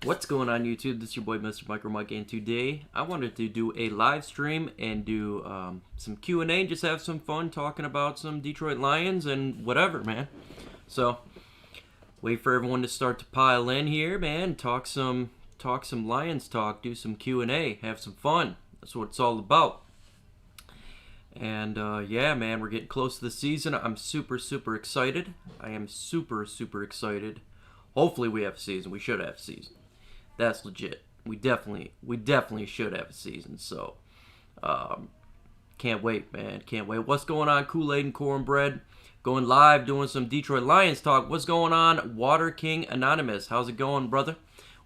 What's going on YouTube? This is your boy Mr. Micro Mike, and today I wanted to do a live stream and do some Q&A, just have some fun talking about some Detroit Lions and whatever, man. So wait for everyone to start to pile in here, man. Talk some Lions talk, do some Q&A, have some fun. That's what it's all about. And yeah, man, we're getting close to the season. I'm super excited. I am super excited. Hopefully we have a season. We should have a season. That's legit. We definitely should have a season. So, can't wait, man. Can't wait. What's going on, Kool-Aid and Cornbread? Going live, doing some Detroit Lions talk. What's going on, Water King Anonymous? How's it going, brother?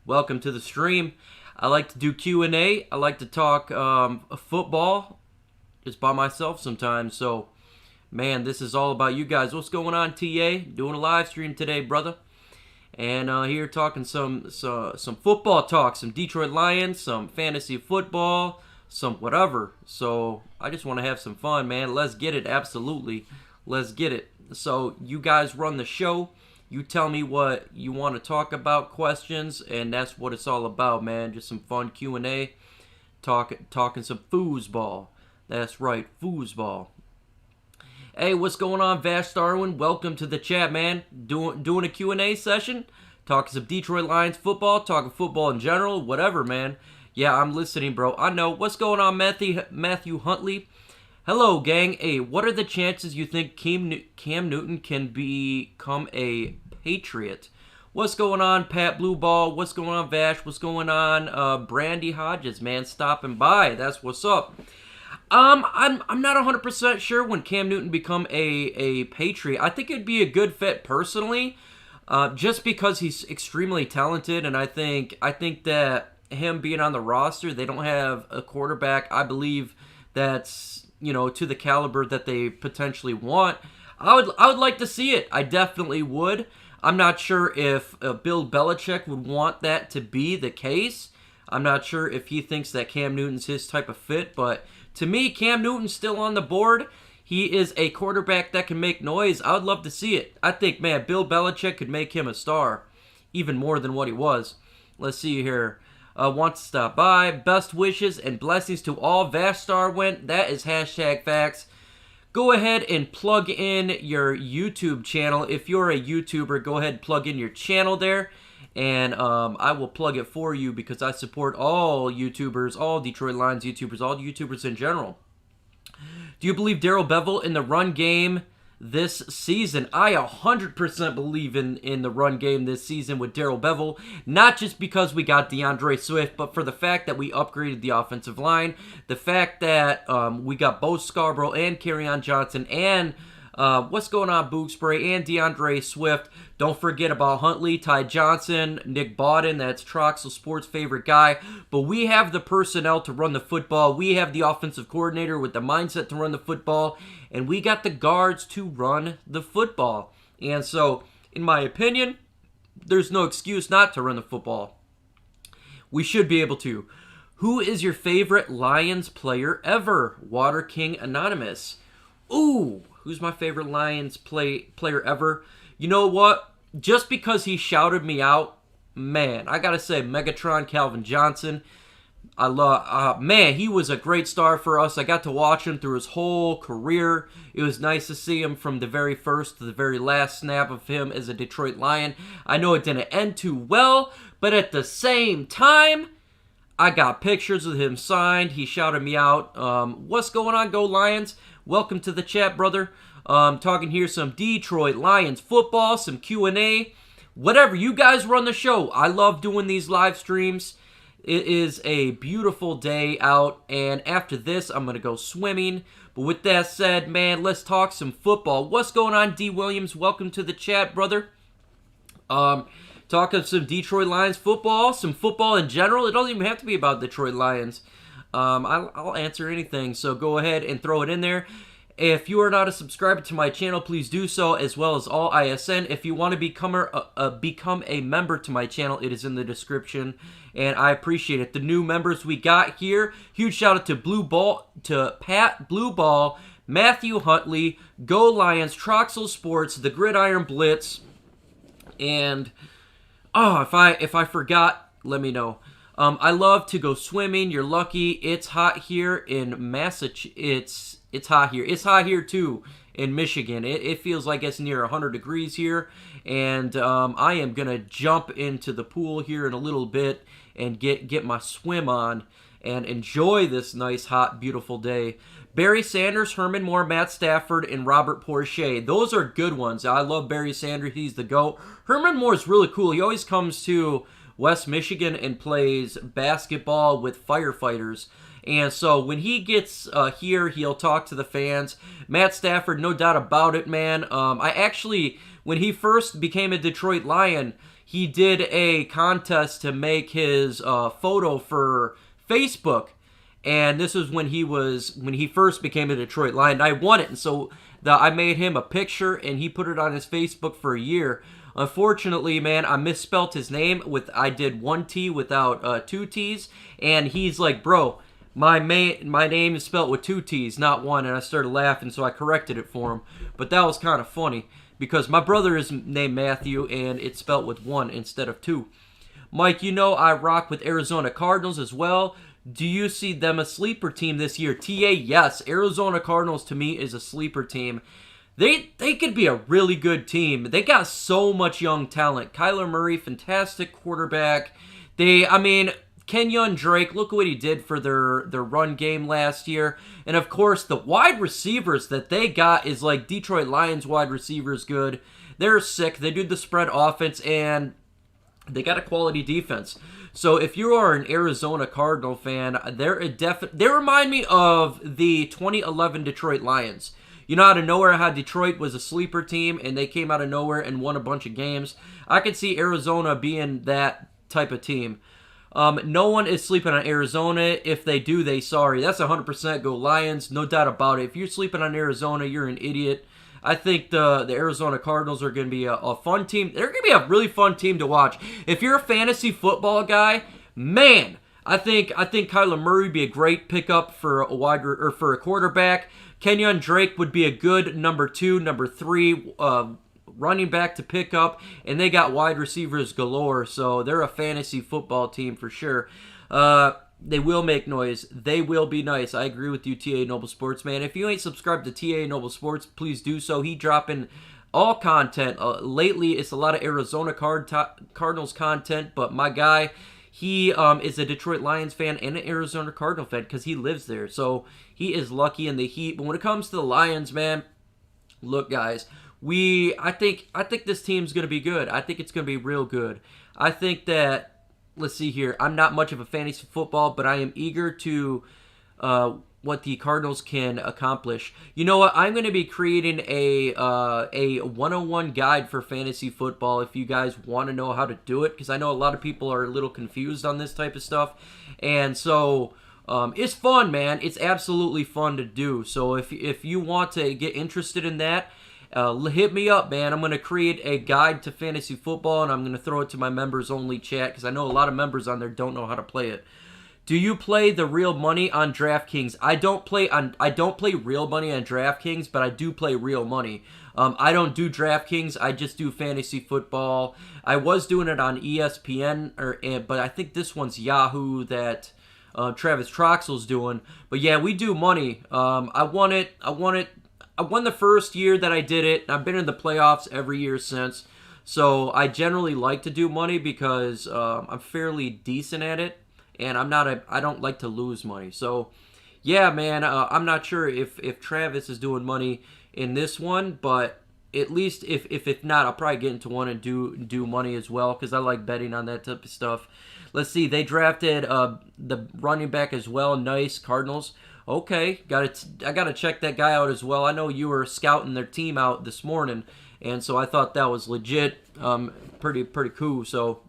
Welcome to the stream. I like to do Q&A. I like to talk football just by myself sometimes. So, man, this is all about you guys. What's going on, TA? Doing a live stream today, brother. And here talking some football talk, some Detroit Lions, some fantasy football, some whatever. So I just want to have some fun, man. Let's get it. Absolutely. Let's get it. So you guys run the show. You tell me what you want to talk about, questions, and that's what it's all about, man. Just some fun Q&A, talking some foosball. That's right, foosball. Hey, what's going on, Vash Darwin? Welcome to the chat, man. Doing a Q&A session, talking some Detroit Lions football, talking football in general, whatever, man. Yeah, I'm listening, bro. I know. What's going on, Matthew Huntley? Hello, gang. Hey, what are the chances you think Cam Newton can become a Patriot? What's going on, Pat Blueball? What's going on, Vash? What's going on, Brandy Hodges, man? Stopping by. That's what's up. I'm not 100% sure when Cam Newton become a Patriot. I think it'd be a good fit personally, just because he's extremely talented, and I think that him being on the roster, they don't have a quarterback, I believe, that's, you know, to the caliber that they potentially want. I would like to see it. I definitely would. I'm not sure if Bill Belichick would want that to be the case. I'm not sure if he thinks that Cam Newton's his type of fit, but to me, Cam Newton's still on the board. He is a quarterback that can make noise. I would love to see it. I think, man, Bill Belichick could make him a star, even more than what he was. Let's see here. Want to stop by. Best wishes and blessings to all. Vashstar went. That is hashtag facts. Go ahead and plug in your YouTube channel. If you're a YouTuber, go ahead and plug in your channel there. And I will plug it for you because I support all YouTubers, all Detroit Lions YouTubers, all YouTubers in general. Do you believe Darrell Bevell in the run game this season? I 100% believe in the run game this season with Darrell Bevell. Not just because we got DeAndre Swift, but for the fact that we upgraded the offensive line. The fact that we got both Scarborough and Kerryon Johnson and what's going on, Boog Spray, and DeAndre Swift. Don't forget about Huntley, Ty Johnson, Nick Bawden. That's Troxel Sports' favorite guy. But we have the personnel to run the football. We have the offensive coordinator with the mindset to run the football. And we got the guards to run the football. And so, in my opinion, there's no excuse not to run the football. We should be able to. Who is your favorite Lions player ever? Water King Anonymous. Ooh. Who's my favorite Lions player ever? You know what? Just because he shouted me out, man, I gotta say, Megatron Calvin Johnson. I love, man, he was a great star for us. I got to watch him through his whole career. It was nice to see him from the very first to the very last snap of him as a Detroit Lion. I know it didn't end too well, but at the same time, I got pictures of him signed. He shouted me out. What's going on, Go Lions? Welcome to the chat, brother. Talking here some Detroit Lions football, some Q&A, whatever. You guys run the show. I love doing these live streams. It is a beautiful day out, and after this, I'm going to go swimming. But with that said, man, let's talk some football. What's going on, D. Williams? Welcome to the chat, brother. Talking some Detroit Lions football, some football in general. It doesn't even have to be about Detroit Lions. I'll answer anything, so go ahead and throw it in there. If you are not a subscriber to my channel, please do so, as well as all ISN. If you want to become a member to my channel, it is in the description, and I appreciate it. The new members we got here, huge shout out to Pat Blueball, Matthew Huntley, Go Lions, Troxel Sports, the Gridiron Blitz, and if I forgot let me know. I love to go swimming. You're lucky. It's hot here in Massachusetts. It's hot here. It's hot here too in Michigan. It feels like it's near 100 degrees here. And I am going to jump into the pool here in a little bit and get my swim on and enjoy this nice, hot, beautiful day. Barry Sanders, Herman Moore, Matt Stafford, and Robert Porcher. Those are good ones. I love Barry Sanders. He's the GOAT. Herman Moore is really cool. He always comes to West Michigan and plays basketball with firefighters. And so when he gets here, he'll talk to the fans. Matt Stafford, no doubt about it, man. I actually, when he first became a Detroit Lion, he did a contest to make his photo for Facebook. And this is when he first became a Detroit Lion. I won it, and so I made him a picture, and he put it on his Facebook for a year. Unfortunately, man, I misspelt his name. I did one T without two T's, and he's like, bro, my name is spelled with two T's, not one, and I started laughing, so I corrected it for him. But that was kind of funny, because my brother is named Matthew, and it's spelled with one instead of two. Mike, you know I rock with Arizona Cardinals as well. Do you see them a sleeper team this year? TA, yes. Arizona Cardinals, to me, is a sleeper team. They could be a really good team. They got so much young talent. Kyler Murray, fantastic quarterback. Kenyon Drake, look what he did for their run game last year. And, of course, the wide receivers that they got is like Detroit Lions wide receivers good. They're sick. They do the spread offense, and they got a quality defense. So if you are an Arizona Cardinal fan, they remind me of the 2011 Detroit Lions. You know, out of nowhere how Detroit was a sleeper team and they came out of nowhere and won a bunch of games. I could see Arizona being that type of team. No one is sleeping on Arizona. If they do, they sorry. That's 100% go Lions, no doubt about it. If you're sleeping on Arizona, you're an idiot. I think the Arizona Cardinals are going to be a fun team. They're going to be a really fun team to watch. If you're a fantasy football guy, man, I think Kyler Murray would be a great pickup for a quarterback. Kenyon Drake would be a good number 2, number 3 running back to pick up, and they got wide receivers galore, so they're a fantasy football team for sure. They will make noise. They will be nice. I agree with you, TA Noble Sports, man. If you ain't subscribed to TA Noble Sports, please do so. He dropping all content. Lately, it's a lot of Arizona Cardinals content, but my guy, he is a Detroit Lions fan and an Arizona Cardinal fan because he lives there. So he is lucky in the heat. But when it comes to the Lions, man, look, guys, I think this team's going to be good. I think it's going to be real good. I think that, let's see here. I'm not much of a fantasy football, but I am eager to what the Cardinals can accomplish. You know what? I'm going to be creating a 101 guide for fantasy football if you guys want to know how to do it, because I know a lot of people are a little confused on this type of stuff. And so it's fun, man. It's absolutely fun to do. So if you want to get interested in that, hit me up, man. I'm going to create a guide to fantasy football, and I'm going to throw it to my members-only chat, because I know a lot of members on there don't know how to play it. Do you play the real money on DraftKings? I don't play real money on DraftKings, but I do play real money. I don't do DraftKings. I just do fantasy football. I was doing it on ESPN, but I think this one's Yahoo that Travis Troxell's doing. But yeah, we do money. I won the first year that I did it. I've been in the playoffs every year since. So I generally like to do money because I'm fairly decent at it, and I don't like to lose money. So yeah, man, I'm not sure if Travis is doing money in this one, but at least if not, I'll probably get into one and do money as well, because I like betting on that type of stuff. Let's see, they drafted the running back as well. Nice, Cardinals. Okay, I gotta check that guy out as well. I know you were scouting their team out this morning, and so I thought that was legit, pretty cool. So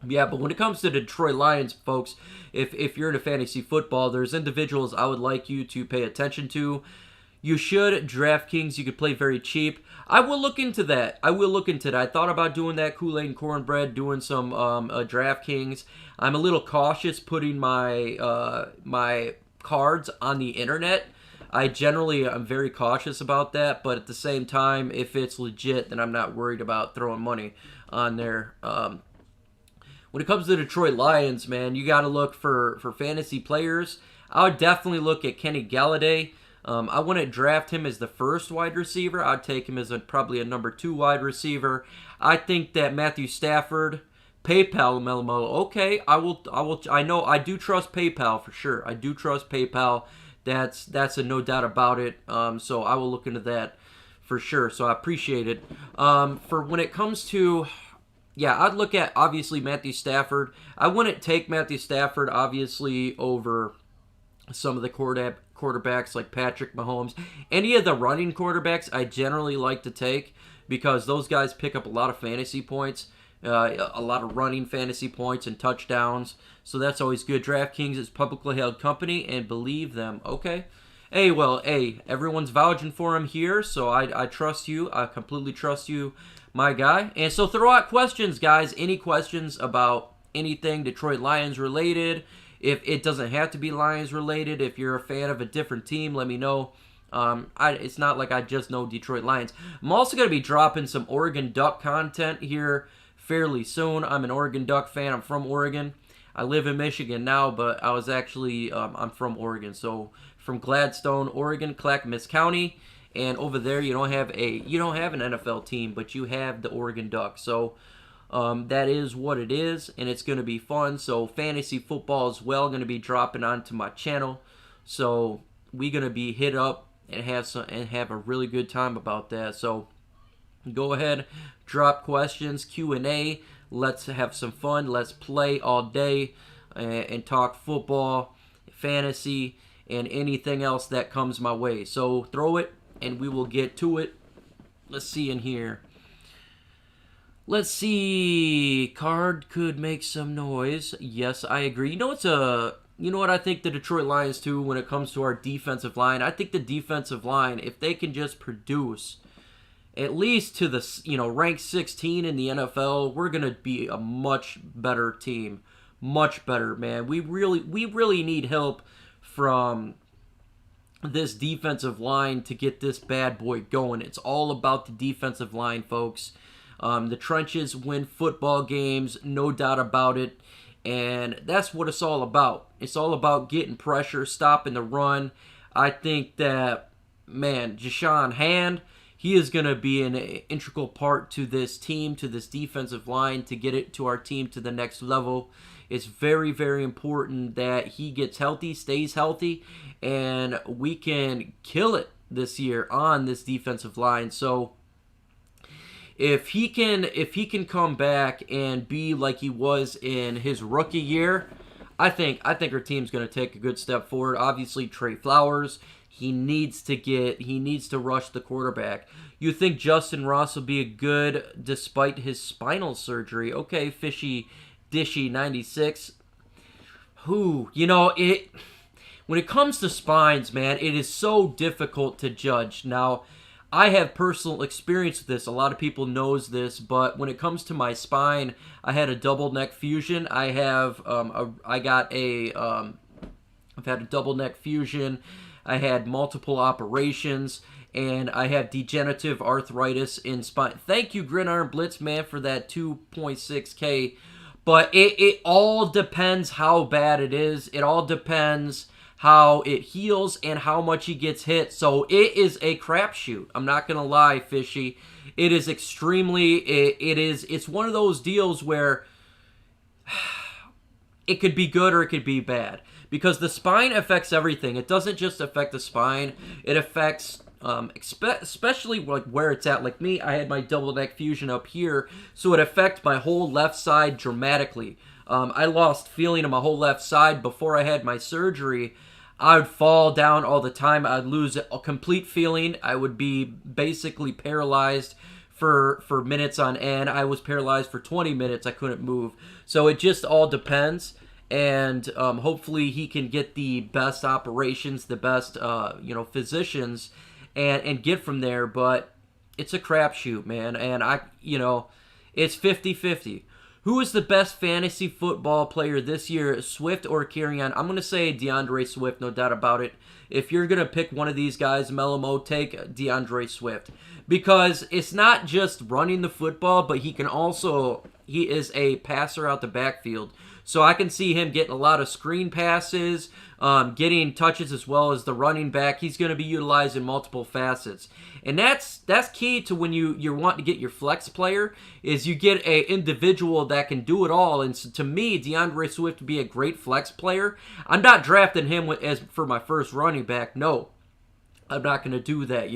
yeah, but when it comes to the Detroit Lions, folks, if you're into fantasy football, there's individuals I would like you to pay attention to. You should. DraftKings, you could play very cheap. I will look into that. I thought about doing that, Kool-Aid and Cornbread, doing some DraftKings. I'm a little cautious putting my my cards on the internet. I'm very cautious about that, but at the same time, if it's legit, then I'm not worried about throwing money on there. when it comes to the Detroit Lions, man, you got to look for fantasy players. I would definitely look at Kenny Galladay. I wouldn't draft him as the first wide receiver. I'd take him as probably a number 2 wide receiver. I think that Matthew Stafford, PayPal Melmo. Okay, I will. I know I do trust PayPal for sure. I do trust PayPal. That's a no doubt about it. So I will look into that for sure. So I appreciate it. For when it comes to, yeah, I'd look at obviously Matthew Stafford. I wouldn't take Matthew Stafford obviously over some of the quarterbacks like Patrick Mahomes. Any of the running quarterbacks I generally like to take because those guys pick up a lot of fantasy points. A lot of running fantasy points and touchdowns. So that's always good. DraftKings is publicly held company and believe them. Okay. Hey, well, hey, everyone's vouching for him here, so I trust you. I completely trust you, my guy. And so throw out questions, guys. Any questions about anything Detroit Lions related? If it doesn't have to be Lions related, if you're a fan of a different team, let me know. It's not like I just know Detroit Lions. I'm also going to be dropping some Oregon Duck content here fairly soon. I'm an Oregon Duck fan. I'm from Oregon. I live in Michigan now, but I was actually, I'm from Oregon. So from Gladstone, Oregon, Clackamas County. And over there, you don't have an NFL team, but you have the Oregon Ducks. So that is what it is, and it's going to be fun. So fantasy football as well going to be dropping onto my channel. So we're going to be hit up and have a really good time about that. So go ahead, drop questions, Q&A. Let's have some fun. Let's play all day and talk football, fantasy, and anything else that comes my way. So throw it, and we will get to it. Let's see in here. Let's see. Card could make some noise. Yes, I agree. You know what I think the Detroit Lions too when it comes to our defensive line? I think the defensive line, if they can just produce at least to the rank 16 in the NFL, we're gonna be a much better team, much better, man. We really need help from this defensive line to get this bad boy going. It's all about the defensive line, folks. The trenches win football games, no doubt about it, and that's what it's all about. It's all about getting pressure, stopping the run. I think that, man, Jashawn Hand, he is going to be an integral part to this team, to this defensive line, to get it to our team to the next level. It's very, very important that he gets healthy, stays healthy, and we can kill it this year on this defensive line. So if he can come back and be like he was in his rookie year, I think our team's going to take a good step forward. Obviously, Trey Flowers, he needs to rush the quarterback. You think Justin Ross will be a good despite his spinal surgery? Okay, Fishy Dishy 96. When it comes to spines, man, it is so difficult to judge. Now, I have personal experience with this. A lot of people knows this, but when it comes to my spine, I had a double neck fusion. I've had a double neck fusion. I had multiple operations, and I have degenerative arthritis in spine. Thank you, Gridiron Blitz, man, for that 2.6K. But it all depends how bad it is. It all depends how it heals and how much he gets hit. So it is a crapshoot. I'm not going to lie, Fishy. It is extremely, it's one of those deals where it could be good or it could be bad. Because the spine affects everything. It doesn't just affect the spine. It affects, especially like where it's at. Like me, I had my double neck fusion up here, so it affects my whole left side dramatically. I lost feeling in my whole left side before I had my surgery. I would fall down all the time. I'd lose a complete feeling. I would be basically paralyzed for minutes on end. I was paralyzed for 20 minutes. I couldn't move. So it just all depends. And hopefully he can get the best operations, the best physicians, and get from there. But it's a crapshoot, man. And it's 50-50. Who is the best fantasy football player this year, Swift or Kerryon? I'm going to say DeAndre Swift, no doubt about it. If you're going to pick one of these guys, Melamo, take DeAndre Swift. Because it's not just running the football, but he can also he is a passer out the backfield. So I can see him getting a lot of screen passes, getting touches as well as the running back. He's going to be utilized in multiple facets. And that's key to when you want to get your flex player, is you get a individual that can do it all. And so to me, DeAndre Swift would be a great flex player. I'm not drafting him as for my first running back. No. I'm not going to do that,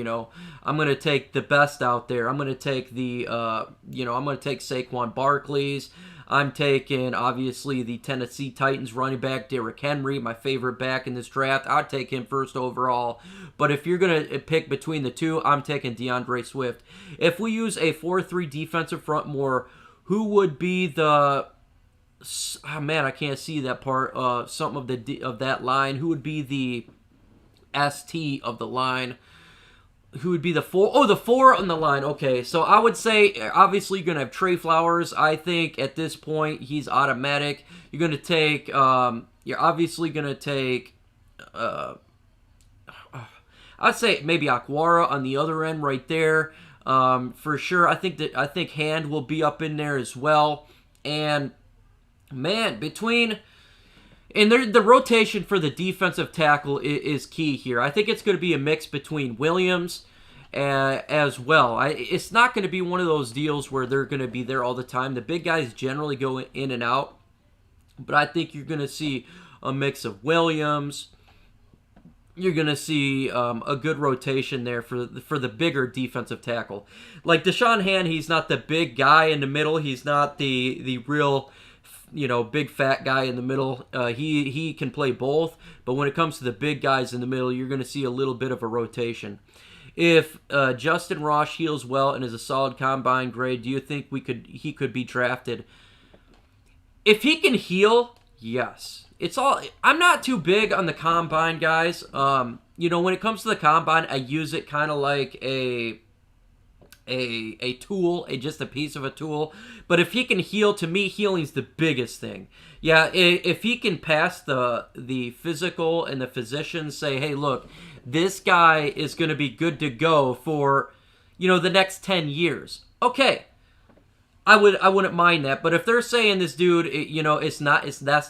I'm going to take the best out there. I'm going to take I'm going to take Saquon Barkley's. I'm taking, obviously, the Tennessee Titans running back, Derrick Henry, my favorite back in this draft. I'd take him first overall. But if you're going to pick between the two, I'm taking DeAndre Swift. If we use a 4-3 defensive front more, who would be the... Oh, man, I can't see that part. Something of that line. Who would be the ST of the line? Who would be the 4? Oh, the 4 on the line. Okay, so I would say, obviously, you're going to have Trey Flowers. I think at this point, he's automatic. You're going to take, you're obviously going to take, I'd say maybe Aquara on the other end right there. For sure, I think Hand will be up in there as well. And, man, and the rotation for the defensive tackle is key here. I think it's going to be a mix between Williams as well. It's not going to be one of those deals where they're going to be there all the time. The big guys generally go in and out. But I think you're going to see a mix of Williams. You're going to see a good rotation there for the bigger defensive tackle. Like Deshaun Hand, he's not the big guy in the middle. He's not the real... big fat guy in the middle. He can play both, but when it comes to the big guys in the middle, you're going to see a little bit of a rotation. If Justin Ross heals well and is a solid combine grade, do you think he could be drafted? If he can heal, yes. I'm not too big on the combine, guys. When it comes to the combine, I use it kind of like a tool, just a piece of a tool. But if he can heal, to me, healing's the biggest thing. Yeah, if he can pass the physical and the physicians say, hey, look, this guy is going to be good to go for, the next 10 years. Okay, I wouldn't mind that. But if they're saying this dude, that's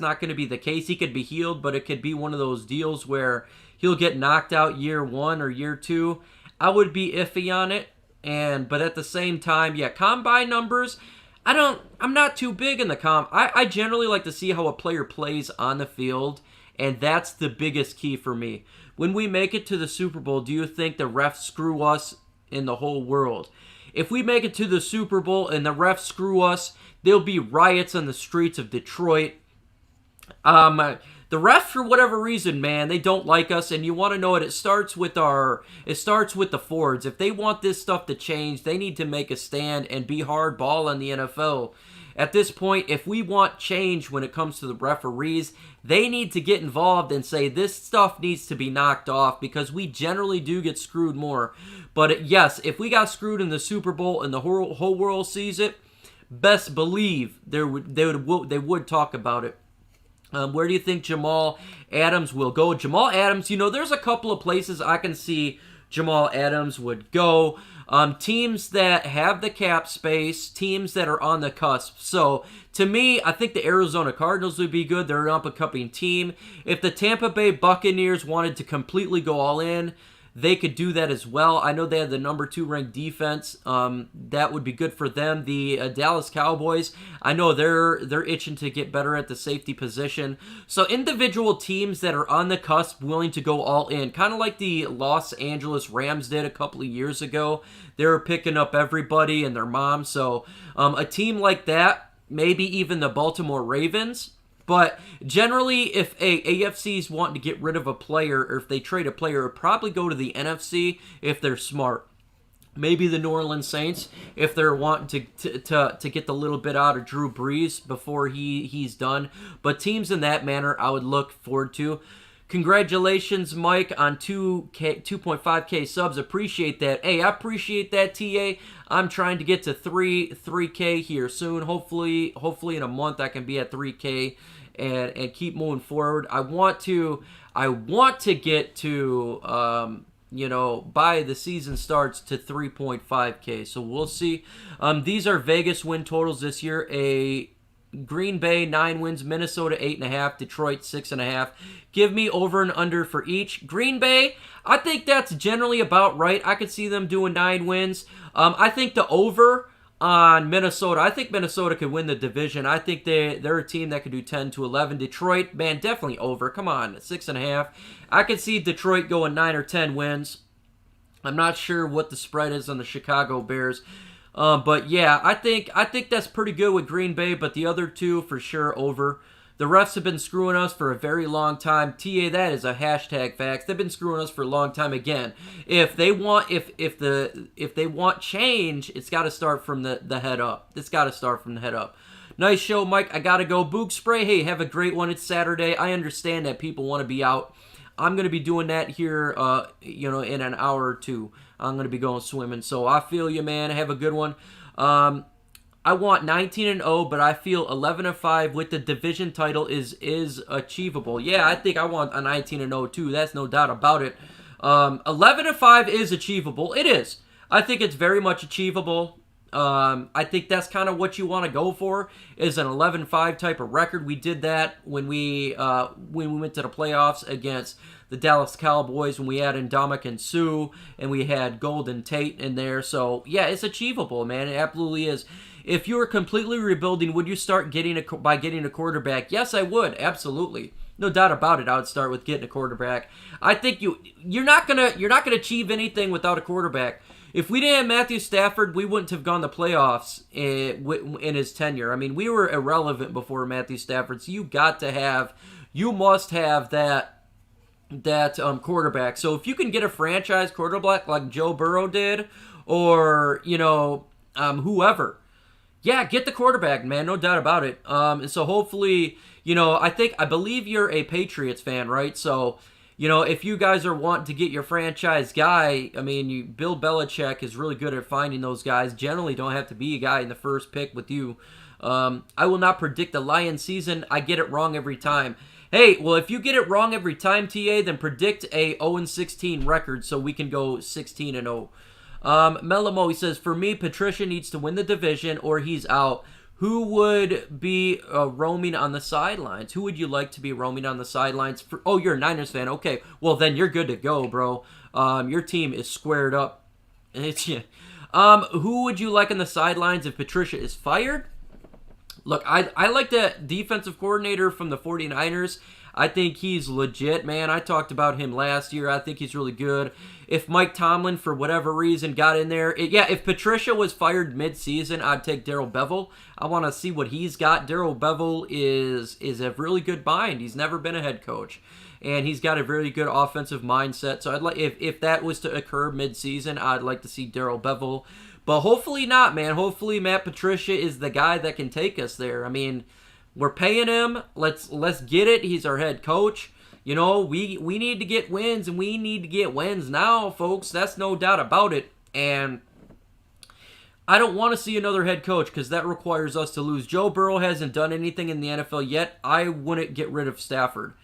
not going to be the case. He could be healed, but it could be one of those deals where he'll get knocked out year 1 or year 2. I would be iffy on it. But at the same time, yeah, combine numbers, I'm not too big in the I generally like to see how a player plays on the field, and that's the biggest key for me. When we make it to the Super Bowl, do you think the refs screw us in the whole world? If we make it to the Super Bowl and the refs screw us, there'll be riots on the streets of Detroit. The refs, for whatever reason, man, they don't like us, and you want to know it. It starts with the Fords. If they want this stuff to change, they need to make a stand and be hardball on the NFL. At this point, if we want change when it comes to the referees, they need to get involved and say this stuff needs to be knocked off, because we generally do get screwed more. But yes, if we got screwed in the Super Bowl and the whole world sees it, best believe they would talk about it. Where do you think Jamal Adams will go? Jamal Adams, there's a couple of places I can see Jamal Adams would go. Teams that have the cap space, teams that are on the cusp. So, to me, I think the Arizona Cardinals would be good. They're an up-and-coming team. If the Tampa Bay Buccaneers wanted to completely go all in, they could do that as well. I know they have the number 2 ranked defense. That would be good for them. The Dallas Cowboys, I know they're itching to get better at the safety position. So individual teams that are on the cusp, willing to go all in, kind of like the Los Angeles Rams did a couple of years ago. They were picking up everybody and their mom. So a team like that, maybe even the Baltimore Ravens. But generally, if AFC's wanting to get rid of a player, or if they trade a player, it would probably go to the NFC if they're smart. Maybe the New Orleans Saints, if they're wanting to get the little bit out of Drew Brees before he's done. But teams in that manner, I would look forward to. Congratulations, Mike, on 2.5K subs. Appreciate that. Hey, I appreciate that, TA. I'm trying to get to 3K here soon. Hopefully in a month I can be at 3K and keep moving forward. I want to get to by the season starts to 3.5K. So we'll see. These are Vegas win totals this year. A Green Bay 9 wins, Minnesota 8.5, Detroit 6.5. Give me over and under for each. Green Bay, I think that's generally about right. I could see them doing 9 wins. I think the over on Minnesota. I think Minnesota could win the division. I think they're a team that could do 10 to 11. Detroit, man, definitely over. Come on, 6.5. I could see Detroit going 9 or 10 wins. I'm not sure what the spread is on the Chicago Bears. But yeah, I think that's pretty good with Green Bay, but the other two for sure over. The refs have been screwing us for a very long time. TA, that is a hashtag facts. They've been screwing us for a long time. Again, if they want change, it's got to start from the head up. It's got to start from the head up. Nice show, Mike. I gotta go. Boog Spray. Hey, have a great one. It's Saturday. I understand that people want to be out. I'm gonna be doing that here, in an hour or two. I'm going to be going swimming. So I feel you, man. Have a good one. I want 19-0, but I feel 11-5 with the division title is achievable. Yeah, I think I want a 19-0 too. That's no doubt about it. 11-5 is achievable. It is. I think it's very much achievable. I think that's kind of what you want to go for, is an 11-5 type of record. We did that when we went to the playoffs against the Dallas Cowboys, when we had Ndamukong Suh and we had Golden Tate in there. So yeah, it's achievable, man. It absolutely is. If you were completely rebuilding, would you start getting a quarterback? Yes, I would. Absolutely. No doubt about it. I would start with getting a quarterback. I think you're not gonna achieve anything without a quarterback. If we didn't have Matthew Stafford, we wouldn't have gone to playoffs in his tenure. I mean, we were irrelevant before Matthew Stafford. So you must have that quarterback. So if you can get a franchise quarterback like Joe Burrow did, or whoever, yeah, get the quarterback, man, no doubt about it. And so hopefully, I believe you're a Patriots fan, right? So if you guys are wanting to get your franchise guy, I mean, Bill Belichick is really good at finding those guys. Generally, don't have to be a guy in the first pick with you. I will not predict the Lions season. I get it wrong every time. Hey, well, if you get it wrong every time, TA, then predict a 0-16 record so we can go 16-0. Melamo, he says, for me, Patricia needs to win the division or he's out. Who would be roaming on the sidelines? Who would you like to be roaming on the sidelines? You're a Niners fan. Okay, well, then you're good to go, bro. Your team is squared up. Who would you like on the sidelines if Patricia is fired? Look, I like the defensive coordinator from the 49ers. I think he's legit, man. I talked about him last year. I think he's really good. If Mike Tomlin, for whatever reason, got in there, if Patricia was fired mid-season, I'd take Darrell Bevell. I want to see what he's got. Darrell Bevell is a really good mind. He's never been a head coach, and he's got a very good offensive mindset. So I'd like if that was to occur mid-season, I'd like to see Darrell Bevell. But hopefully not, man. Hopefully Matt Patricia is the guy that can take us there. I mean, we're paying him. Let's get it. He's our head coach. We need to get wins, and we need to get wins now, folks. That's no doubt about it. And I don't want to see another head coach because that requires us to lose. Joe Burrow hasn't done anything in the NFL yet. I wouldn't get rid of Stafford.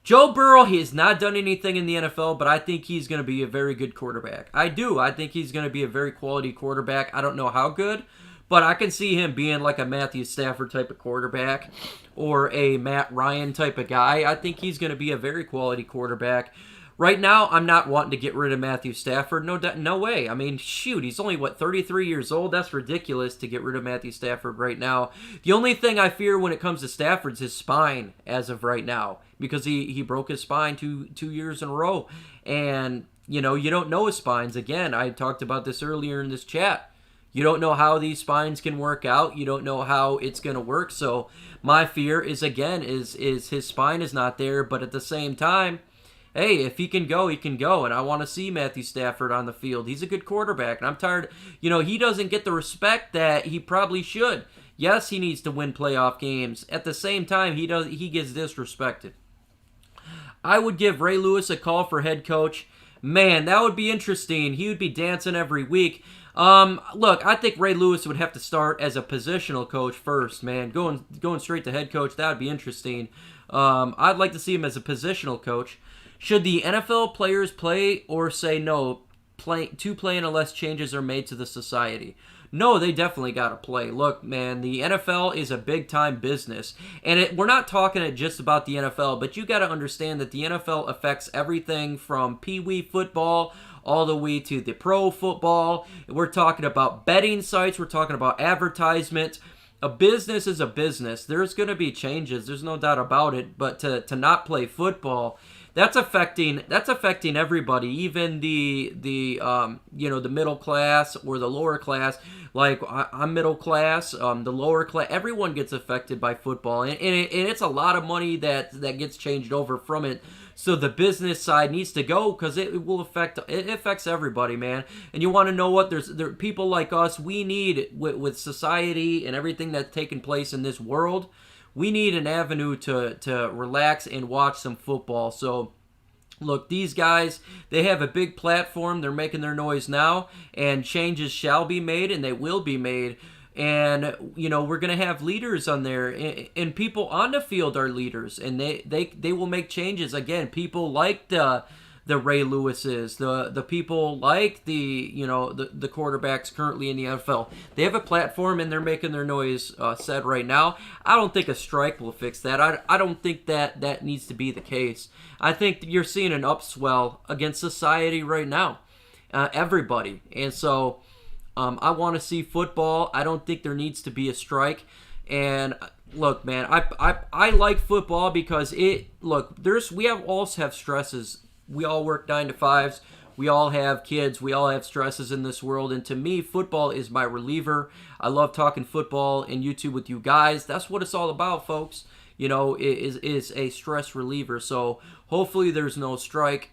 Joe Burrow, he has not done anything in the NFL, but I think he's going to be a very good quarterback. I do. I think he's going to be a very quality quarterback. I don't know how good, but I can see him being like a Matthew Stafford type of quarterback or a Matt Ryan type of guy. I think he's going to be a very quality quarterback. Right now, I'm not wanting to get rid of Matthew Stafford. No way. I mean, shoot, he's only, 33 years old? That's ridiculous to get rid of Matthew Stafford right now. The only thing I fear when it comes to Stafford's his spine as of right now, because he broke his spine two years in a row. And, you don't know his spines. Again, I talked about this earlier in this chat. You don't know how these spines can work out. You don't know how it's going to work. So my fear is, again, is his spine is not there. But at the same time, hey, if he can go, he can go. And I want to see Matthew Stafford on the field. He's a good quarterback. And I'm tired. He doesn't get the respect that he probably should. Yes, he needs to win playoff games. At the same time, he gets disrespected. I would give Ray Lewis a call for head coach. Man, that would be interesting. He would be dancing every week. Look, I think Ray Lewis would have to start as a positional coach first, man. Going straight to head coach, that would be interesting. I'd like to see him as a positional coach. Should the NFL players play or say no, to play unless changes are made to the society? No, they definitely got to play. Look, man, the NFL is a big-time business. And we're not talking just about the NFL, but you got to understand that the NFL affects everything from pee-wee football all the way to the pro football. We're talking about betting sites. We're talking about advertisements. A business is a business. There's going to be changes. There's no doubt about it. But to not play football, that's affecting everybody, even the middle class or the lower class. Like, I'm middle class, the lower class, everyone gets affected by football, and it's a lot of money that gets changed over from it. So the business side needs to go because it affects everybody, man. And you want to know what? There are people like us. We need with society and everything that's taking place in this world. We need an avenue to relax and watch some football. So, look, these guys, they have a big platform. They're making their noise now, and changes shall be made, and they will be made. And, we're going to have leaders on there, and people on the field are leaders, and they will make changes. Again, people like the Ray Lewises, the people like the quarterbacks currently in the NFL. They have a platform and they're making their noise said right now. I don't think a strike will fix that. I don't think that needs to be the case. I think you're seeing an upswell against society right now, everybody. And so I want to see football. I don't think there needs to be a strike. And look, man, I like football because we also have stresses. We all work 9 to 5s. We all have kids. We all have stresses in this world. And to me, football is my reliever. I love talking football and YouTube with you guys. That's what it's all about, folks. It is a stress reliever. So hopefully there's no strike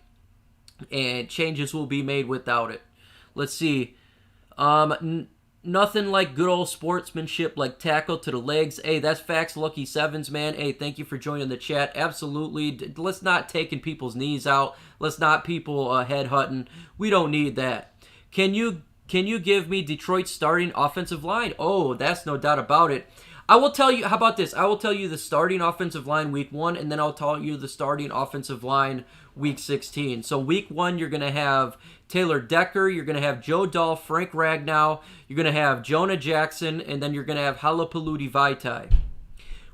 and changes will be made without it. Let's see. Nothing like good old sportsmanship like tackle to the legs. Hey, that's facts, Lucky Sevens, man. Hey, thank you for joining the chat. Absolutely. Let's not taking people's knees out. Let's not people head-hutting. We don't need that. Can you give me Detroit's starting offensive line? Oh, that's no doubt about it. I will tell you, how about this? I will tell you the starting offensive line week 1, and then I'll tell you the starting offensive line week 16. So week 1, you're going to have Taylor Decker, you're going to have Joe Dahl, Frank Ragnow, you're going to have Jonah Jackson, and then you're going to have Halapalooty Vaitai.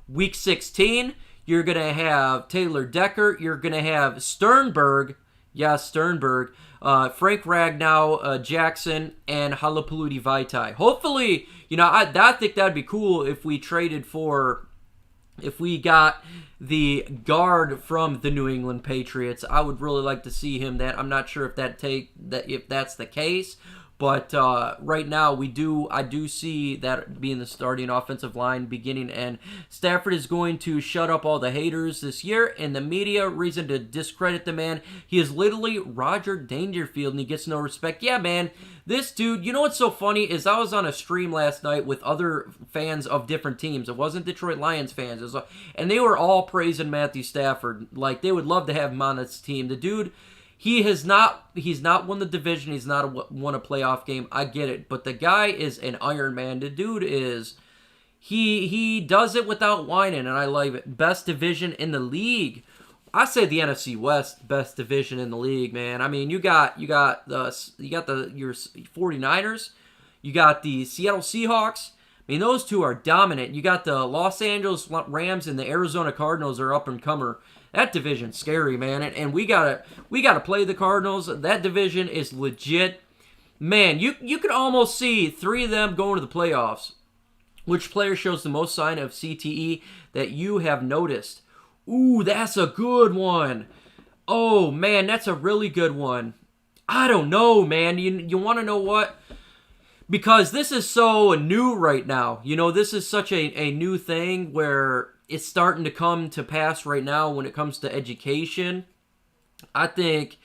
Week 16, you're going to have Taylor Decker, you're going to have Sternberg, Frank Ragnow, Jackson, and Halapalooty Vaitai. Hopefully, I think that'd be cool if we got the guard from the New England Patriots. I would really like to see him. I'm not sure if that's the case, but right now I do see that being the starting offensive line beginning. And Stafford is going to shut up all the haters this year, and the media reason to discredit the man. He is literally Roger Dangerfield, and he gets no respect. Yeah, man. This dude, what's so funny is I was on a stream last night with other fans of different teams. It wasn't Detroit Lions fans. And they were all praising Matthew Stafford. Like, they would love to have him on this team. The dude, he's not won the division. He's not won a playoff game. I get it. But the guy is an Iron Man. The dude is, he does it without whining, and I love it. Best division in the league. I say the NFC West, best division in the league, man. I mean, you got your 49ers, you got the Seattle Seahawks. I mean, those two are dominant. You got the Los Angeles Rams and the Arizona Cardinals are up and comer. That division's scary, man. And we gotta play the Cardinals. That division is legit. Man, you could almost see 3 of them going to the playoffs. Which player shows the most sign of CTE that you have noticed? Ooh, that's a good one. Oh, man, that's a really good one. I don't know, man. You want to know what? Because this is so new right now. This is such a new thing where it's starting to come to pass right now when it comes to education. I think,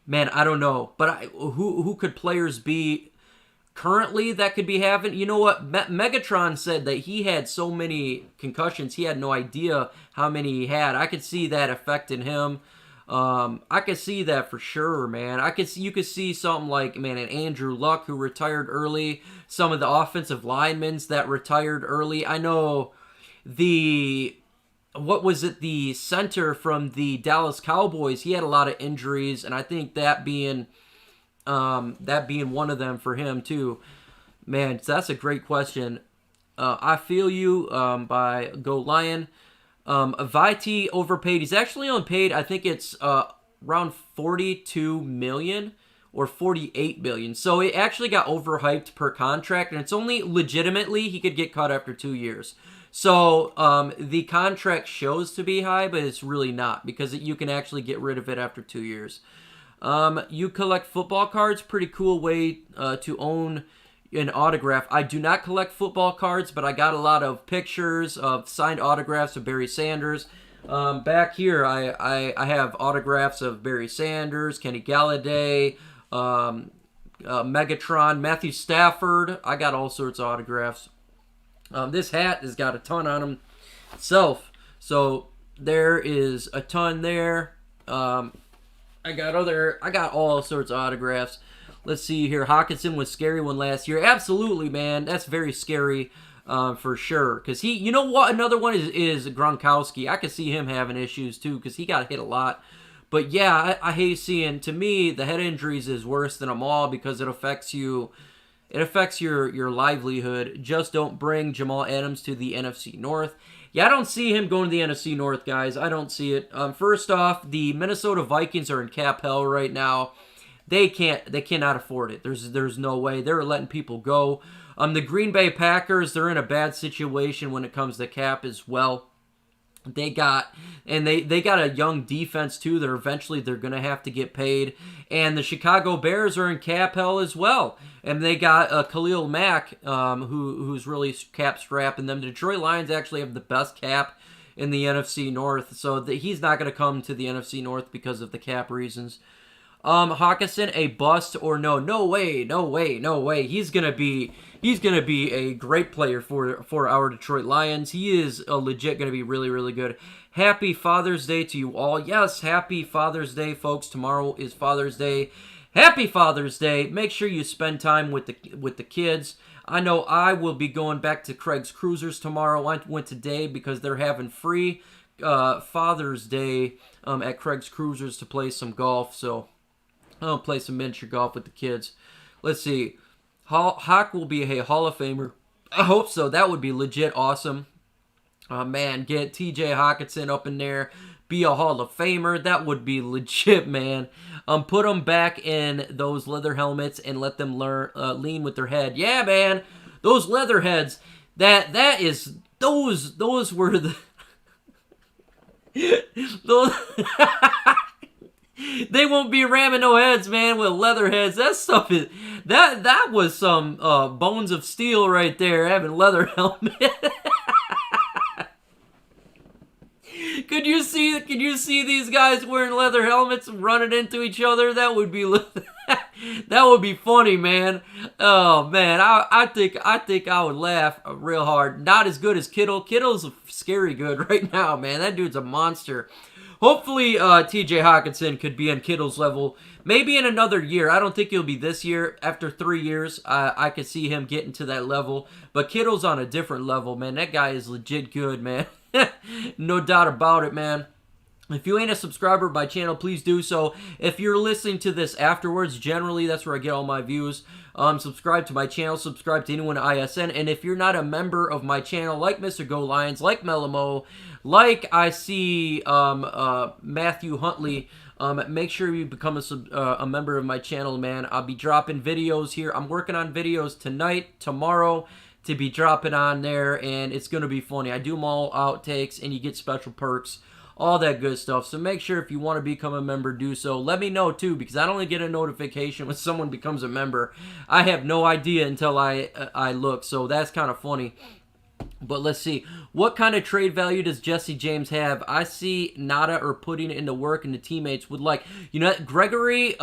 man, I don't know. But who could players be currently that could be having? You know what? Megatron said that he had so many concussions, he had no idea how many he had. I could see that affecting him. I could see that for sure, man. You could see something like, man, an Andrew Luck who retired early. Some of the offensive linemen that retired early. I know the what was it, the center from the Dallas Cowboys, he had a lot of injuries, and I think that being one of them for him too. Man, that's a great question. I feel you by Go Lion. Viti overpaid. He's actually unpaid. I think it's around 42 million or 48 million. So it actually got overhyped per contract, and it's only legitimately he could get cut after 2 years. So the contract shows to be high, but it's really not, because you can actually get rid of it after 2 years. You collect football cards. Pretty cool way to own an autograph. I do not collect football cards, but I got a lot of pictures of signed autographs of Barry Sanders. Back here, I have autographs of Barry Sanders, Kenny Galladay, Megatron, Matthew Stafford. I got all sorts of autographs. This hat has got a ton on him itself, so there is a ton there. I got all sorts of autographs. Let's see here. Hawkinson was scary one last year. Absolutely, man. That's very scary for sure. Because you know what? Another one is Gronkowski. I could see him having issues too, because he got hit a lot. But yeah, I hate seeing, to me, the head injuries is worse than them all, because it affects you. It affects your livelihood. Just don't bring Jamal Adams to the NFC North. Yeah, I don't see him going to the NFC North, guys. I don't see it. First off, the Minnesota Vikings are in cap hell right now. They cannot afford it. There's no way. They're letting people go. The Green Bay Packers, they're in a bad situation when it comes to cap as well. They got a young defense too. They're gonna have to get paid. And the Chicago Bears are in cap hell as well. And they got Khalil Mack, who's really cap strapping them. The Detroit Lions actually have the best cap in the NFC North, so he's not gonna come to the NFC North because of the cap reasons. Hawkinson, a bust or no? No way. He's gonna be a great player for our Detroit Lions. He is legit gonna be really, really good. Happy Father's Day to you all. Yes, happy Father's Day, folks. Tomorrow is Father's Day. Happy Father's Day. Make sure you spend time with the kids. I know I will be going back to Craig's Cruisers tomorrow. I went today because they're having free Father's Day at Craig's Cruisers to play some golf. So I'll play some miniature golf with the kids. Let's see. Hawk will be a Hall of Famer. I hope so. That would be legit awesome. Man, get TJ Hawkinson up in there. Be a Hall of Famer. That would be legit, man. Put them back in those leather helmets and let them lean with their head. Yeah, man. Those leather heads. Those were the... those... They won't be ramming no heads, man, with leather heads. That stuff is... That was some bones of steel right there, having leather helmet. Could you see these guys wearing leather helmets and running into each other? That would be that would be funny, man. Oh man, I think I would laugh real hard. Not as good as Kittle. Kittle's scary good right now, man. That dude's a monster. Hopefully, TJ Hawkinson could be on Kittle's level. Maybe in another year. I don't think he'll be this year. After 3 years, I could see him getting to that level. But Kittle's on a different level, man. That guy is legit good, man. No doubt about it, man. If you ain't a subscriber of my channel, please do so. If you're listening to this afterwards, generally that's where I get all my views. Subscribe to my channel, subscribe to anyone at ISN. And if you're not a member of my channel, like Mr. Go Lions, like Melamo, like I see Matthew Huntley, make sure you become a member of my channel, man. I'll be dropping videos here. I'm working on videos tonight, tomorrow, to be dropping on there, and it's going to be funny. I do them all outtakes, and you get special perks, all that good stuff. So make sure if you want to become a member, do so. Let me know, too, because I don't only get a notification when someone becomes a member. I have no idea until I look, so that's kind of funny. But let's see. What kind of trade value does Jesse James have? I see nada or putting it into work and the teammates would like. You know, Gregory,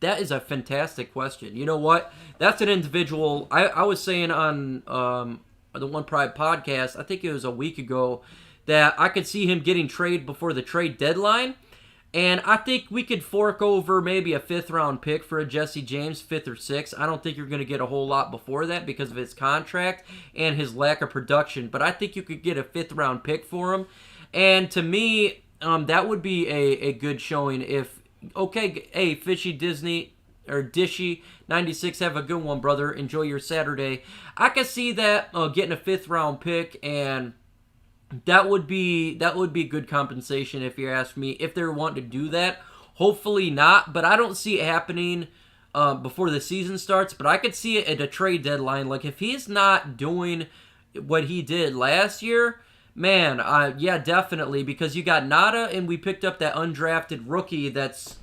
that is a fantastic question. You know what? That's an individual. I was saying on the One Pride podcast, I think it was a week ago, that I could see him getting traded before the trade deadline. And I think we could fork over maybe a 5th-round pick for a Jesse James, 5th or 6th. I don't think you're going to get a whole lot before that because of his contract and his lack of production. But I think you could get a 5th-round pick for him. And to me, that would be a good showing if, okay, hey, Fishy Disney or Dishy 96, have a good one, brother. Enjoy your Saturday. I could see that getting a 5th-round pick, and that would be good compensation if you ask me. If they're wanting to do that, hopefully not. But I don't see it happening before the season starts. But I could see it at a trade deadline. Like if he's not doing what he did last year, man, yeah, definitely, because you got Nada, and we picked up that undrafted rookie that's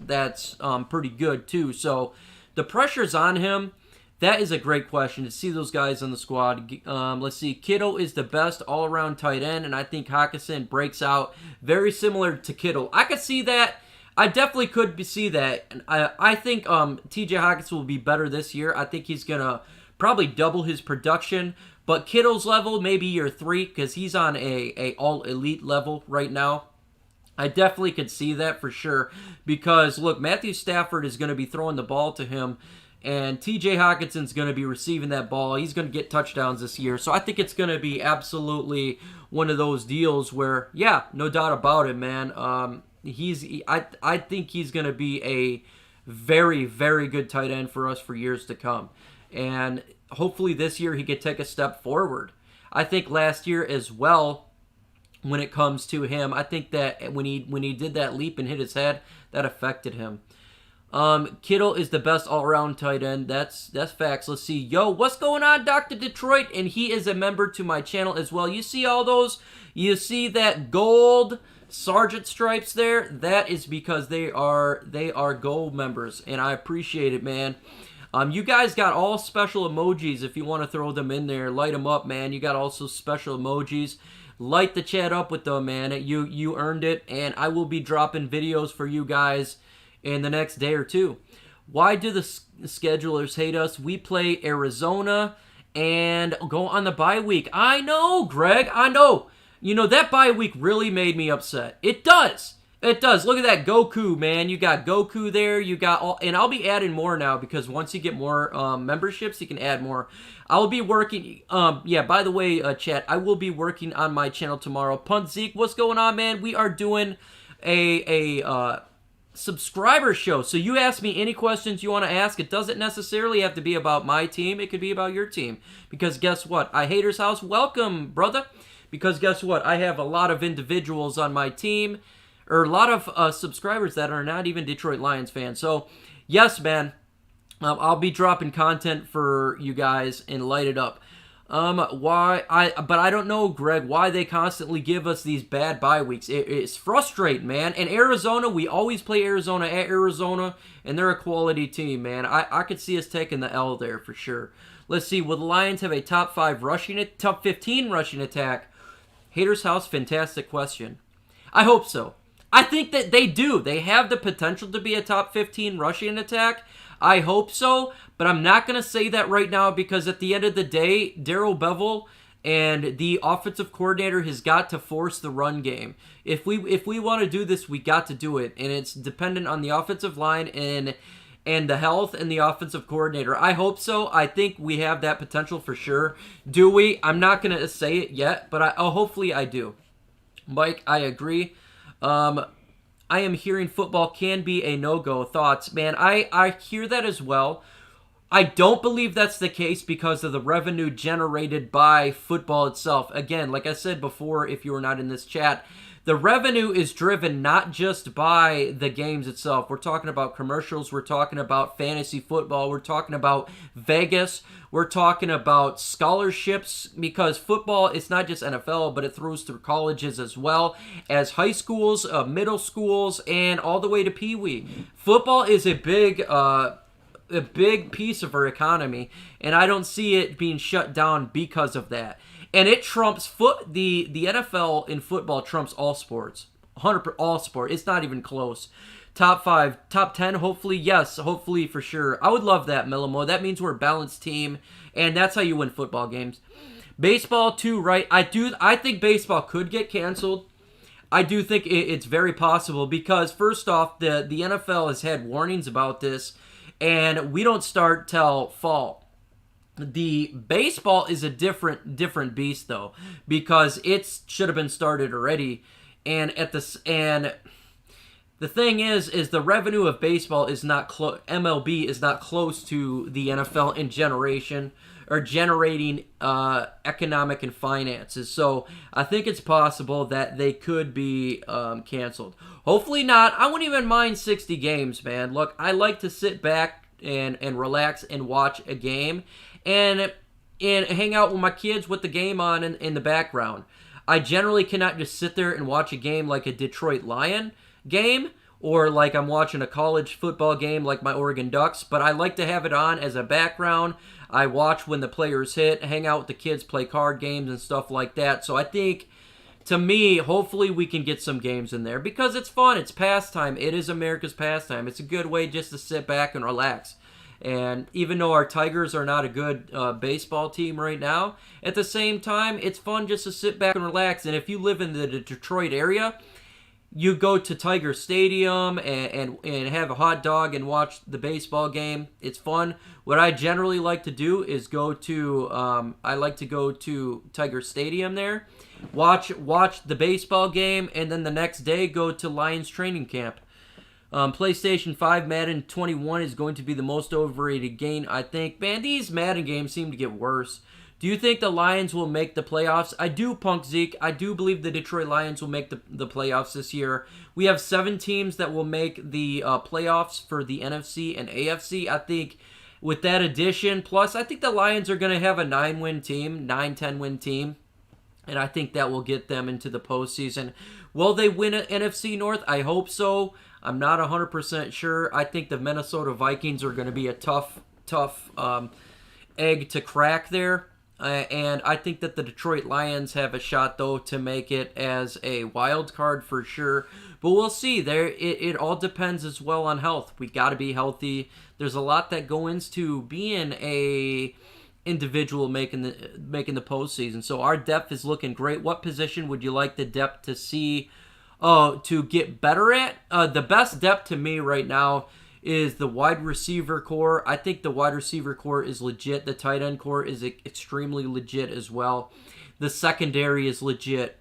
pretty good too. So the pressure's on him. That is a great question to see those guys on the squad. Let's see. Kittle is the best all-around tight end, and I think Hawkinson breaks out very similar to Kittle. I could see that. I definitely could see that. I think TJ Hawkinson will be better this year. I think he's going to probably double his production. But Kittle's level, maybe year 3, because he's on a all-elite level right now. I definitely could see that for sure. Because, look, Matthew Stafford is going to be throwing the ball to him, and TJ Hawkinson's going to be receiving that ball. He's going to get touchdowns this year. So I think it's going to be absolutely one of those deals where, yeah, no doubt about it, man. I think he's going to be a very, very good tight end for us for years to come. And hopefully this year he could take a step forward. I think last year as well, when it comes to him, I think that when he did that leap and hit his head, that affected him. Kittle is the best all-around tight end. That's facts. Let's see. Yo, what's going on, Dr. Detroit? And he is a member to my channel as well. You see all those? You see that gold sergeant stripes there? That is because they are gold members, and I appreciate it, man. You guys got all special emojis if you want to throw them in there. Light them up, man. You got also special emojis. Light the chat up with them, man. You earned it, and I will be dropping videos for you guys in the next day or two. Why do the schedulers hate us? We play Arizona and go on the bye week. I know, Greg. I know. You know, that bye week really made me upset. It does. It does. Look at that Goku, man. You got Goku there. You got all, and I'll be adding more now because once you get more memberships, you can add more. I'll be working. Yeah. By the way, chat, I will be working on my channel tomorrow. Punt Zeke, what's going on, man? We are doing a subscriber show. So you ask me any questions you want to ask. It doesn't necessarily have to be about my team. It could be about your team. Because guess what? Haters House, welcome, brother. Because guess what? I have a lot of individuals on my team, or a lot of subscribers that are not even Detroit Lions fans. So, yes, man, I'll be dropping content for you guys and light it up. But I don't know, Greg, why they constantly give us these bad bye weeks. It's frustrating, man. And Arizona, we always play Arizona at Arizona, and they're a quality team, man. I could see us taking the L there for sure. Let's see, will the Lions have a top 15 rushing attack? Haters House, fantastic question. I hope so. I think that they do. They have the potential to be a top 15 rushing attack. I hope so, but I'm not going to say that right now because at the end of the day, Darrell Bevell and the offensive coordinator has got to force the run game. If we want to do this, we got to do it, and it's dependent on the offensive line and the health and the offensive coordinator. I hope so. I think we have that potential for sure. Do we? I'm not going to say it yet, but hopefully I do. Mike, I agree. I am hearing football can be a no-go. Thoughts? Man, I hear that as well. I don't believe that's the case because of the revenue generated by football itself. Again, like I said before, if you were not in this chat, the revenue is driven not just by the games itself. We're talking about commercials. We're talking about fantasy football. We're talking about Vegas. We're talking about scholarships because football, it's not just NFL, but it throws through colleges as well as high schools, middle schools, and all the way to Pee Wee. Football is a big piece of our economy, and I don't see it being shut down because of that. And it trumps the NFL in football trumps all sports. 100% all sport. It's not even close. Top 5, top 10, hopefully, yes, hopefully for sure. I would love that, Millimo. That means we're a balanced team, and that's how you win football games. Baseball too, right? I think baseball could get canceled. I do think it's very possible because, first off, the NFL has had warnings about this, and we don't start till fall. The baseball is a different beast though, because it should have been started already, and the thing is the revenue of baseball is not MLB is not close to the NFL in generation or generating economic and finances. So I think it's possible that they could be canceled. Hopefully not. I wouldn't even mind 60 games, man. Look, I like to sit back and relax and watch a game and hang out with my kids with the game on in the background. I generally cannot just sit there and watch a game like a Detroit Lion game or like I'm watching a college football game like my Oregon Ducks, but I like to have it on as a background. I watch when the players hit, hang out with the kids, play card games and stuff like that. So I think, to me, hopefully we can get some games in there because it's fun. It's pastime. It is America's pastime. It's a good way just to sit back and relax. And even though our Tigers are not a good baseball team right now, at the same time, it's fun just to sit back and relax. And if you live in the Detroit area, you go to Tiger Stadium and have a hot dog and watch the baseball game. It's fun. What I generally like to do is go to Tiger Stadium there, watch the baseball game, and then the next day go to Lions training camp. PlayStation 5 Madden 21 is going to be the most overrated game, I think. Man, these Madden games seem to get worse. Do you think the Lions will make the playoffs? I do, Punk Zeke. I do believe the Detroit Lions will make the playoffs this year. We have 7 teams that will make the playoffs for the NFC and AFC. I think with that addition, plus I think the Lions are going to have a 9-win team, 9-10 win team. And I think that will get them into the postseason. Will they win an NFC North? I hope so. I'm not 100% sure. I think the Minnesota Vikings are going to be a tough egg to crack there. And I think that the Detroit Lions have a shot, though, to make it as a wild card for sure. But we'll see. It all depends as well on health. We got to be healthy. There's a lot that goes into being a individual making the postseason. So our depth is looking great. What position would you like the depth to see to get better at? The best depth to me right now is the wide receiver core. I think the wide receiver core is legit. The tight end core is extremely legit as well. The secondary is legit.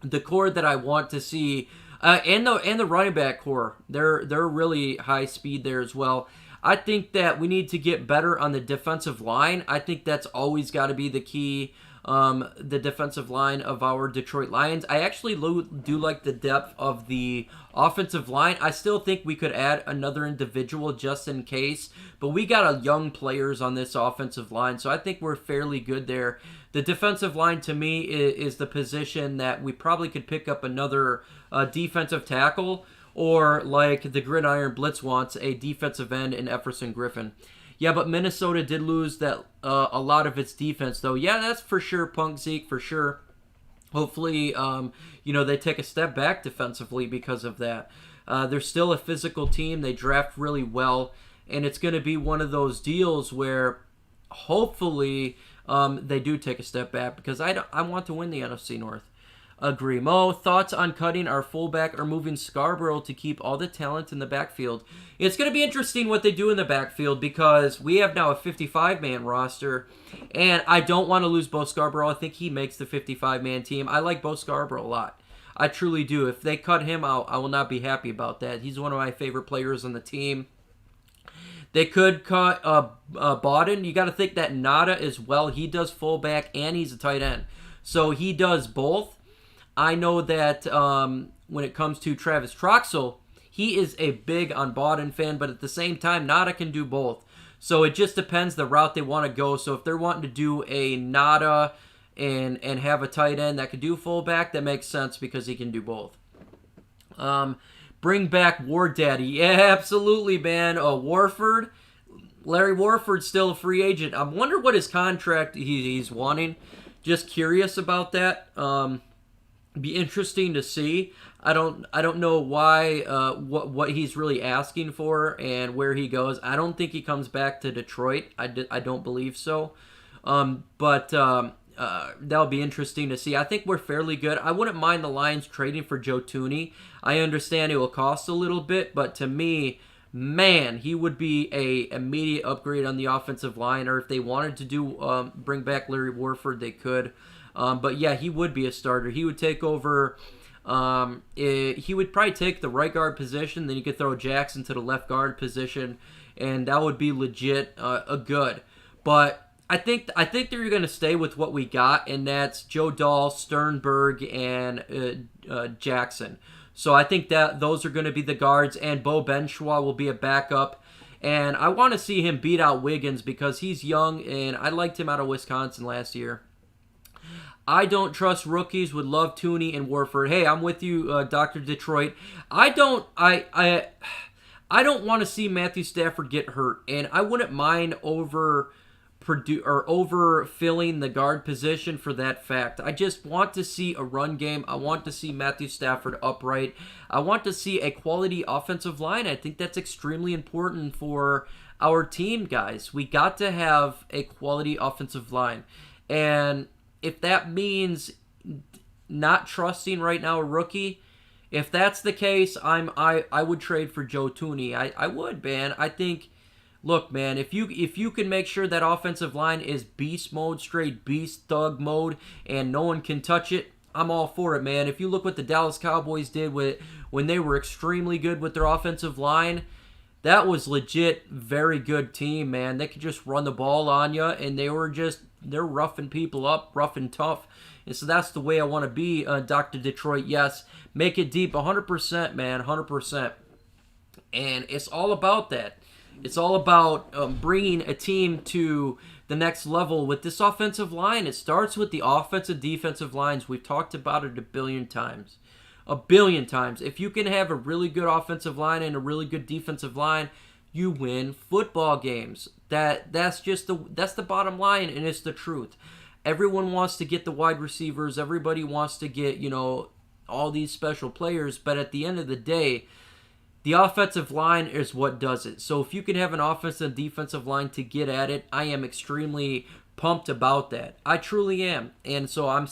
The core that I want to see, and the running back core, they're really high speed there as well. I think that we need to get better on the defensive line. I think that's always got to be the key. The defensive line of our Detroit Lions. I actually do like the depth of the offensive line. I still think we could add another individual just in case, but we got young players on this offensive line, so I think we're fairly good there. The defensive line, to me, is the position that we probably could pick up another defensive tackle, or like the Gridiron Blitz wants, a defensive end in Everson Griffin. Yeah, but Minnesota did lose that a lot of its defense, though. Yeah, that's for sure, Punk Zeke, for sure. Hopefully, they take a step back defensively because of that. They're still a physical team. They draft really well, and it's going to be one of those deals where hopefully they do take a step back because I want to win the NFC North. Agree. Mo, thoughts on cutting our fullback or moving Scarborough to keep all the talent in the backfield? It's going to be interesting what they do in the backfield because we have now a 55-man roster, and I don't want to lose Bo Scarborough. I think he makes the 55-man team. I like Bo Scarborough a lot. I truly do. If they cut him out, I will not be happy about that. He's one of my favorite players on the team. They could cut Bawden. You got to think that Nada as well. He does fullback and he's a tight end. So he does both. I know that when it comes to Travis Troxell, he is a big on Bawden fan, but at the same time, Nada can do both. So it just depends the route they want to go. So if they're wanting to do a Nada and have a tight end that could do fullback, that makes sense because he can do both. Bring back Ward Daddy. Yeah, absolutely, man. Warford. Larry Warford's still a free agent. I wonder what his contract he's wanting. Just curious about that. Be interesting to see. I don't know why what he's really asking for and where he goes. I don't think he comes back to Detroit. I don't believe so. But that'll be interesting to see. I think we're fairly good. I wouldn't mind the Lions trading for Joe Thuney. I understand it will cost a little bit, but to me, man, he would be a immediate upgrade on the offensive line. Or if they wanted to do bring back Larry Warford, they could. But yeah, he would be a starter. He would take over. He would probably take the right guard position. Then you could throw Jackson to the left guard position, and that would be legit a good. But I think they're going to stay with what we got, and that's Joe Dahl, Sternberg, and Jackson. So I think that those are going to be the guards, and Bo Benshaw will be a backup. And I want to see him beat out Wiggins because he's young, and I liked him out of Wisconsin last year. I don't trust rookies. Would love Thuney and Warford. Hey, I'm with you, Dr. Detroit. I don't want to see Matthew Stafford get hurt, and I wouldn't mind overfilling the guard position for that fact. I just want to see a run game. I want to see Matthew Stafford upright. I want to see a quality offensive line. I think that's extremely important for our team, guys. We got to have a quality offensive line. And if that means not trusting right now a rookie, if that's the case, I would trade for Joe Thuney. I would, man. I think, look, man, if you can make sure that offensive line is beast mode, straight beast thug mode, and no one can touch it, I'm all for it, man. If you look what the Dallas Cowboys did when they were extremely good with their offensive line, that was legit very good team, man. They could just run the ball on you, and they're roughing people up, rough and tough. And so that's the way I want to be, Dr. Detroit. Yes, make it deep, 100%, man, 100%. And it's all about that. It's all about bringing a team to the next level with this offensive line. It starts with the offensive, defensive lines. We've talked about it a billion times. A billion times. If you can have a really good offensive line and a really good defensive line, you win football games. That's the bottom line, and it's the truth. Everyone wants to get the wide receivers. Everybody wants to get, all these special players. But at the end of the day, the offensive line is what does it. So if you can have an offensive and defensive line to get at it, I am extremely pumped about that. I truly am. And so I'm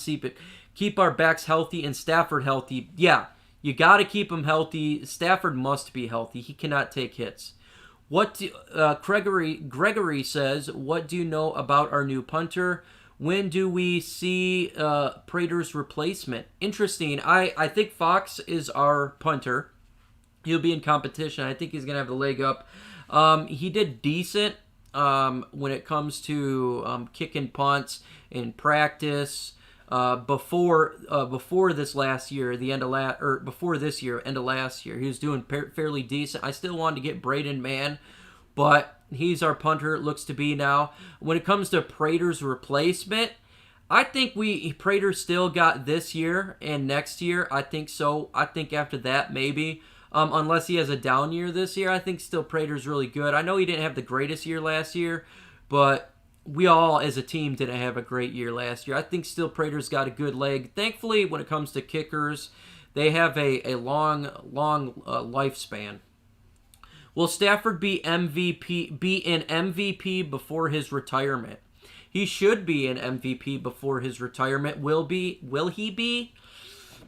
keep our backs healthy and Stafford healthy. Yeah, you got to keep him healthy. Stafford must be healthy. He cannot take hits. Gregory says, what do you know about our new punter? When do we see Prater's replacement? Interesting. I think Fox is our punter. He'll be in competition. I think he's going to have the leg up. He did decent when it comes to kicking punts in practice. Before this last year, before this year, end of last year, he was doing fairly decent. I still wanted to get Braden Mann, but he's our punter. It looks to be now. When it comes to Prater's replacement, I think Prater still got this year and next year. I think so. I think after that maybe, unless he has a down year this year, I think still Prater's really good. I know he didn't have the greatest year last year, but we all, as a team, didn't have a great year last year. I think still Prater's got a good leg. Thankfully, when it comes to kickers, they have a long lifespan. Will Stafford be an MVP before his retirement? He should be an MVP before his retirement. Will he be?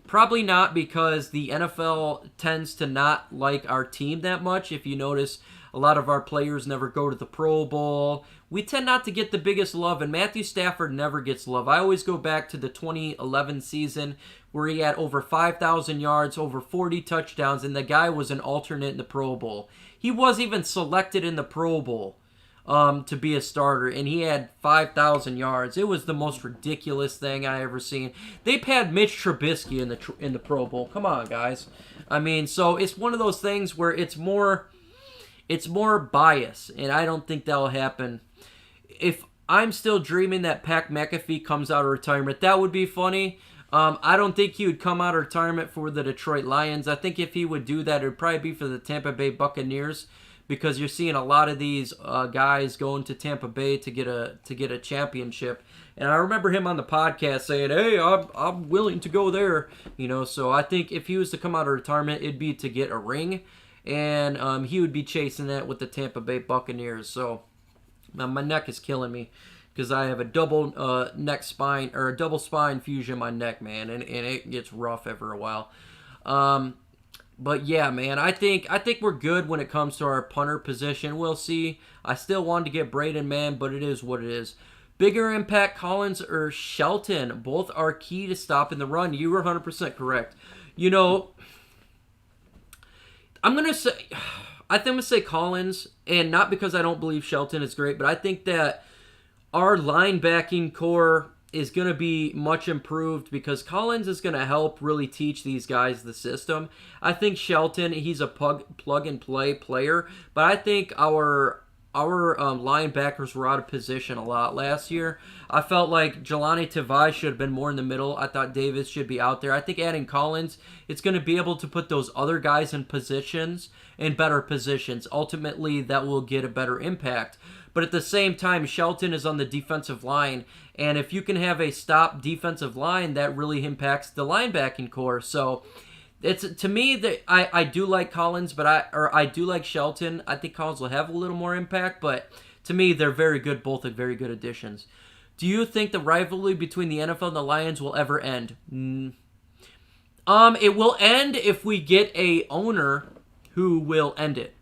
Probably not, because the NFL tends to not like our team that much. If you notice, a lot of our players never go to the Pro Bowl. We tend not to get the biggest love, and Matthew Stafford never gets love. I always go back to the 2011 season where he had over 5,000 yards, over 40 touchdowns, and the guy was an alternate in the Pro Bowl. He wasn't even selected in the Pro Bowl to be a starter, and he had 5,000 yards. It was the most ridiculous thing I ever seen. They've had Mitch Trubisky in the Pro Bowl. Come on, guys. I mean, so it's one of those things where it's more bias, and I don't think that'll happen. If I'm still dreaming that Pat McAfee comes out of retirement, that would be funny. I don't think he would come out of retirement for the Detroit Lions. I think if he would do that, it would probably be for the Tampa Bay Buccaneers, because you're seeing a lot of these guys going to Tampa Bay to get a championship. And I remember him on the podcast saying, "Hey, I'm willing to go there." So I think if he was to come out of retirement, it'd be to get a ring, and he would be chasing that with the Tampa Bay Buccaneers. So my neck is killing me. because I have a double neck spine, or a double spine fusion in my neck, man, and it gets rough every while. But yeah, man, I think we're good when it comes to our punter position. We'll see. I still wanted to get Braden, man, but it is what it is. Bigger impact, Collins or Shelton? Both are key to stopping the run. You were 100% correct. You know, I think I'm going to say Collins, and not because I don't believe Shelton is great, but I think that our linebacking core is going to be much improved because Collins is going to help really teach these guys the system. I think Shelton, he's a plug-and-play player, but I think our linebackers were out of position a lot last year. I felt like Jelani Tavai should have been more in the middle. I thought Davis should be out there. I think adding Collins, it's going to be able to put those other guys in better positions. Ultimately, that will get a better impact. But at the same time, Shelton is on the defensive line, and if you can have a stop defensive line, that really impacts the linebacking core. So it's, to me, that I do like Collins, but I do like Shelton. I think Collins will have a little more impact, but to me, they're very good. Both are very good additions. Do you think the rivalry between the NFL and the Lions will ever end? It will end if we get a owner who will end it.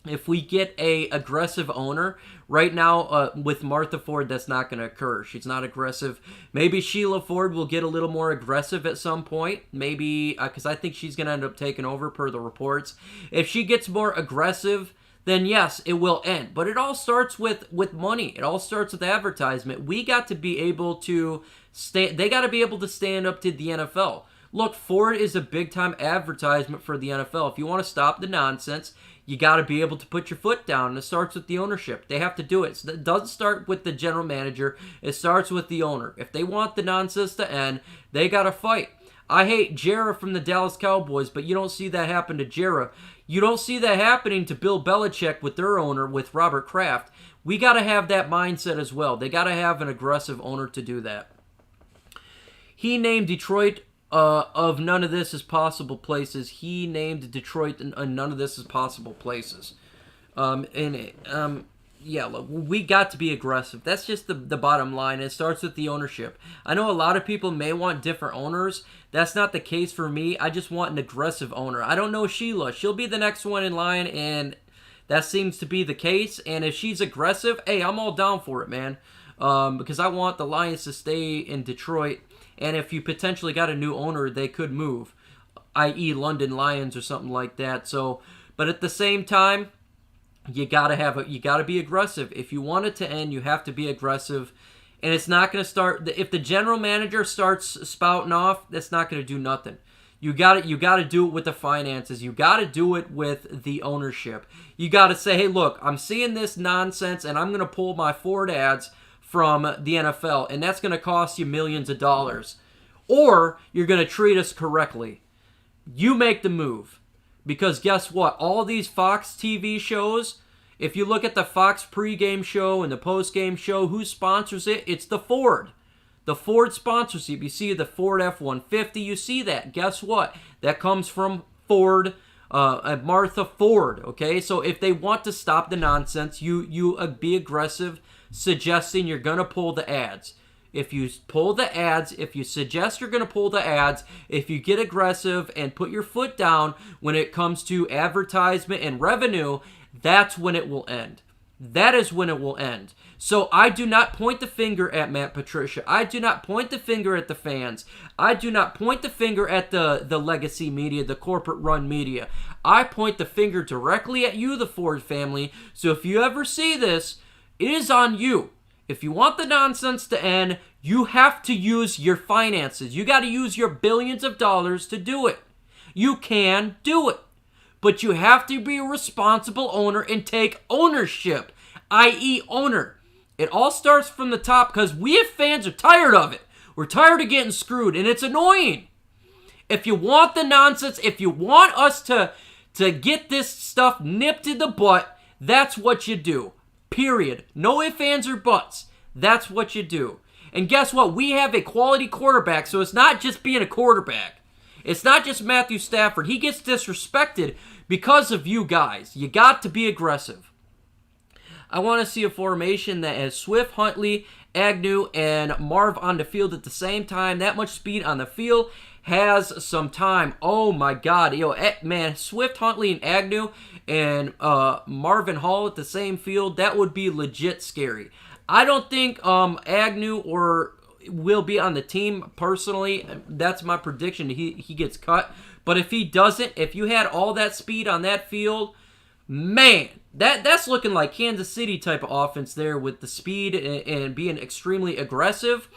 If we get a aggressive owner, right now with Martha Ford, that's not going to occur. She's not aggressive. Maybe Sheila Ford will get a little more aggressive at some point. Maybe, because I think she's going to end up taking over per the reports. If she gets more aggressive, then yes, it will end. But it all starts with money. It all starts with advertisement. We got to be able to they got to be able to stand up to the NFL. Look, Ford is a big-time advertisement for the NFL. If you want to stop the nonsense, you got to be able to put your foot down, and it starts with the ownership. They have to do it. So it doesn't start with the general manager. It starts with the owner. If they want the nonsense to end, they got to fight. I hate Jarrah from the Dallas Cowboys, but you don't see that happen to Jarrah. You don't see that happening to Bill Belichick with their owner, with Robert Kraft. We got to have that mindset as well. They got to have an aggressive owner to do that. He named Detroit of none of this is possible places. He named Detroit none of this is possible places. Yeah, look, we got to be aggressive. That's just the bottom line. It starts with the ownership. I know a lot of people may want different owners. That's not the case for me. I just want an aggressive owner. I don't know Sheila. She'll be the next one in line, and that seems to be the case. And if she's aggressive, hey, I'm all down for it, man. Because I want the Lions to stay in Detroit. And if you potentially got a new owner, they could move, i.e. London Lions or something like that. So, but at the same time, you gotta be aggressive. If you want it to end, you have to be aggressive. And it's not going to start, if the general manager starts spouting off, that's not going to do nothing. You got to do it with the finances. You got to do it with the ownership. You got to say, hey, look, I'm seeing this nonsense, and I'm going to pull my Ford ads from the NFL, and that's going to cost you millions of dollars. Or you're going to treat us correctly. You make the move. Because guess what? All these Fox TV shows, if you look at the Fox pregame show and the postgame show, who sponsors it? It's the Ford. The Ford sponsors it. You see the Ford F-150, you see that. Guess what? That comes from Ford, Martha Ford, okay? So if they want to stop the nonsense, you be aggressive, suggesting you're going to pull the ads. If you pull the ads, if you suggest you're going to pull the ads, if you get aggressive and put your foot down when it comes to advertisement and revenue, that's when it will end. That is when it will end. So I do not point the finger at Matt Patricia. I do not point the finger at the fans. I do not point the finger at the legacy media, the corporate-run media. I point the finger directly at you, the Ford family. So if you ever see this, it is on you. If you want the nonsense to end, you have to use your finances. You got to use your billions of dollars to do it. You can do it. But you have to be a responsible owner and take ownership, i.e. owner. It all starts from the top because we as fans are tired of it. We're tired of getting screwed, and it's annoying. If you want the nonsense, if you want us to get this stuff nipped in the butt, that's what you do. Period. No ifs, ands, or buts. That's what you do. And guess what? We have a quality quarterback, so it's not just being a quarterback. It's not just Matthew Stafford. He gets disrespected because of you guys. You got to be aggressive. I want to see a formation that has Swift, Huntley, Agnew, and Marv on the field at the same time. That much speed on the field has some time. Oh my God, man, Swift, Huntley, and Agnew, and Marvin Hall at the same field. That would be legit scary. I don't think Agnew will be on the team personally. That's my prediction. He gets cut. But if he doesn't, if you had all that speed on that field, man, that's looking like Kansas City type of offense there with the speed and being extremely aggressive.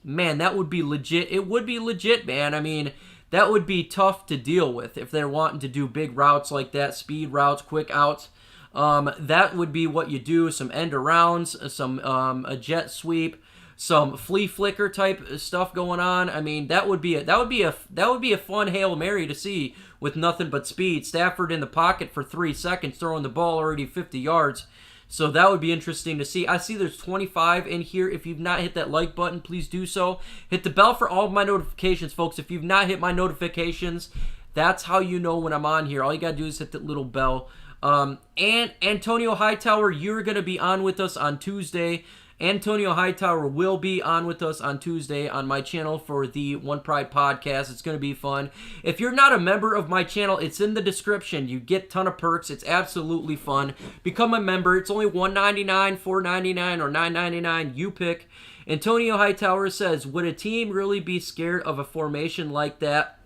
Man, that would be legit. It would be legit, man. I mean, that would be tough to deal with if they're wanting to do big routes like that, speed routes, quick outs. That would be what you do. Some end arounds, some a jet sweep, some flea flicker type stuff going on. I mean, that would be a fun Hail Mary to see with nothing but speed. Stafford in the pocket for 3 seconds, throwing the ball already 50 yards. So that would be interesting to see. I see there's 25 in here. If you've not hit that like button, please do so. Hit the bell for all of my notifications, folks. If you've not hit my notifications, that's how you know when I'm on here. All you got to do is hit that little bell. And Antonio Hightower, you're going to be on with us on Tuesday. Antonio Hightower will be on with us on Tuesday on my channel for the One Pride podcast. It's going to be fun. If you're not a member of my channel, it's in the description. You get a ton of perks. It's absolutely fun. Become a member. It's only $1.99, $4.99, or $9.99. You pick. Antonio Hightower says, would a team really be scared of a formation like that?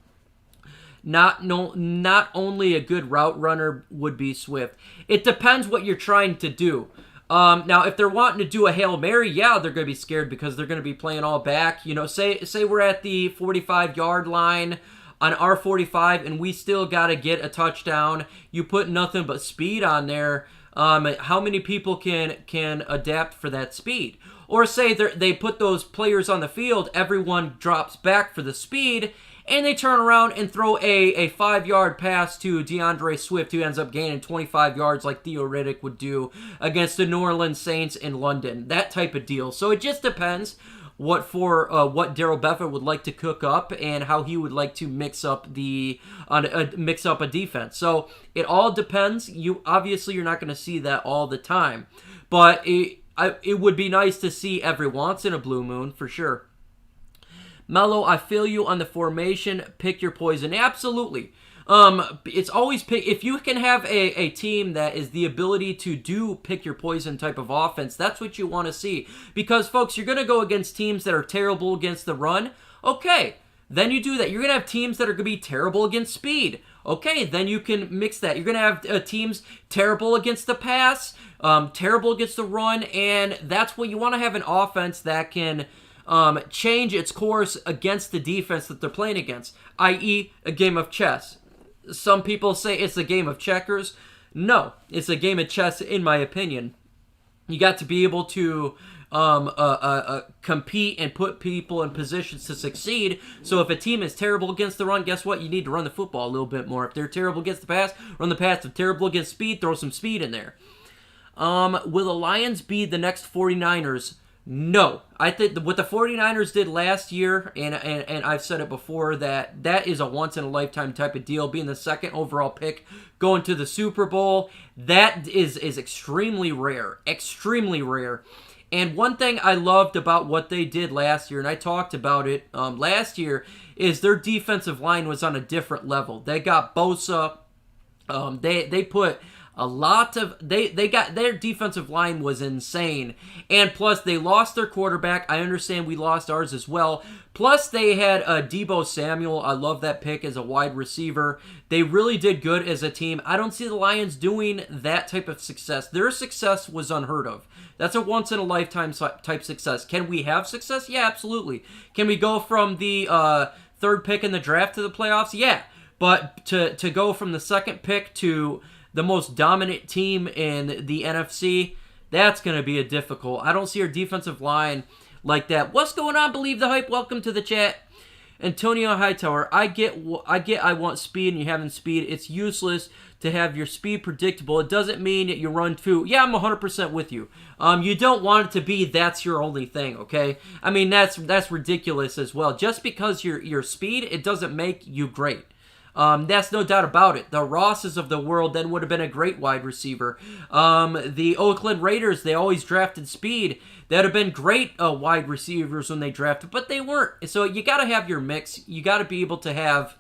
Not only a good route runner would be Swift. It depends what you're trying to do. Now, if they're wanting to do a Hail Mary, yeah, they're going to be scared because they're going to be playing all back. You know, say we're at the 45-yard line on our 45 and we still got to get a touchdown. You put nothing but speed on there. How many people can adapt for that speed? Or say they put those players on the field, everyone drops back for the speed, and they turn around and throw a 5-yard pass to DeAndre Swift, who ends up gaining 25 yards like Theo Riddick would do against the New Orleans Saints in London. That type of deal. So it just depends what Darrell Bevell would like to cook up and how he would like to mix up a defense. So it all depends. Obviously you're not going to see that all the time, but it would be nice to see every once in a blue moon for sure. Mello, I feel you on the formation. Pick your poison. Absolutely. It's always pick. If you can have a team that is the ability to do pick your poison type of offense, that's what you want to see. Because, folks, you're going to go against teams that are terrible against the run. Okay, then you do that. You're going to have teams that are going to be terrible against speed. Okay, then you can mix that. You're going to have teams terrible against the pass, terrible against the run, and that's what you want to have, an offense that can change its course against the defense that they're playing against, i.e. a game of chess. Some people say it's a game of checkers. No, it's a game of chess in my opinion. You got to be able to compete and put people in positions to succeed. So if a team is terrible against the run, guess what? You need to run the football a little bit more. If they're terrible against the pass, run the pass. If they're terrible against speed, throw some speed in there. Will the Lions be the next 49ers? No. I think what the 49ers did last year, and I've said it before, that is a once-in-a-lifetime type of deal. Being the second overall pick, going to the Super Bowl, that is extremely rare. Extremely rare. And one thing I loved about what they did last year, and I talked about it last year, is their defensive line was on a different level. They got Bosa. They put a lot of they got their defensive line was insane, and plus they lost their quarterback. I understand we lost ours as well. Plus they had Deebo Samuel. I love that pick as a wide receiver. They really did good as a team. I don't see the Lions doing that type of success. Their success was unheard of. That's a once in a lifetime type success. Can we have success? Yeah, absolutely. Can we go from the third pick in the draft to the playoffs? Yeah, but to go from the second pick to the most dominant team in the NFC, that's going to be a difficult. I don't see our defensive line like that. What's going on? Believe the hype. Welcome to the chat. Antonio Hightower, I want speed and you having speed. It's useless to have your speed predictable. It doesn't mean that you run too. Yeah, I'm 100% with you. You don't want it to be that's your only thing, okay? I mean, that's ridiculous as well. Just because your speed, it doesn't make you great. That's no doubt about it. The Rosses of the world then would have been a great wide receiver. The Oakland Raiders, they always drafted speed. That would have been great wide receivers when they drafted, but they weren't. So you got to have your mix. You got to be able to have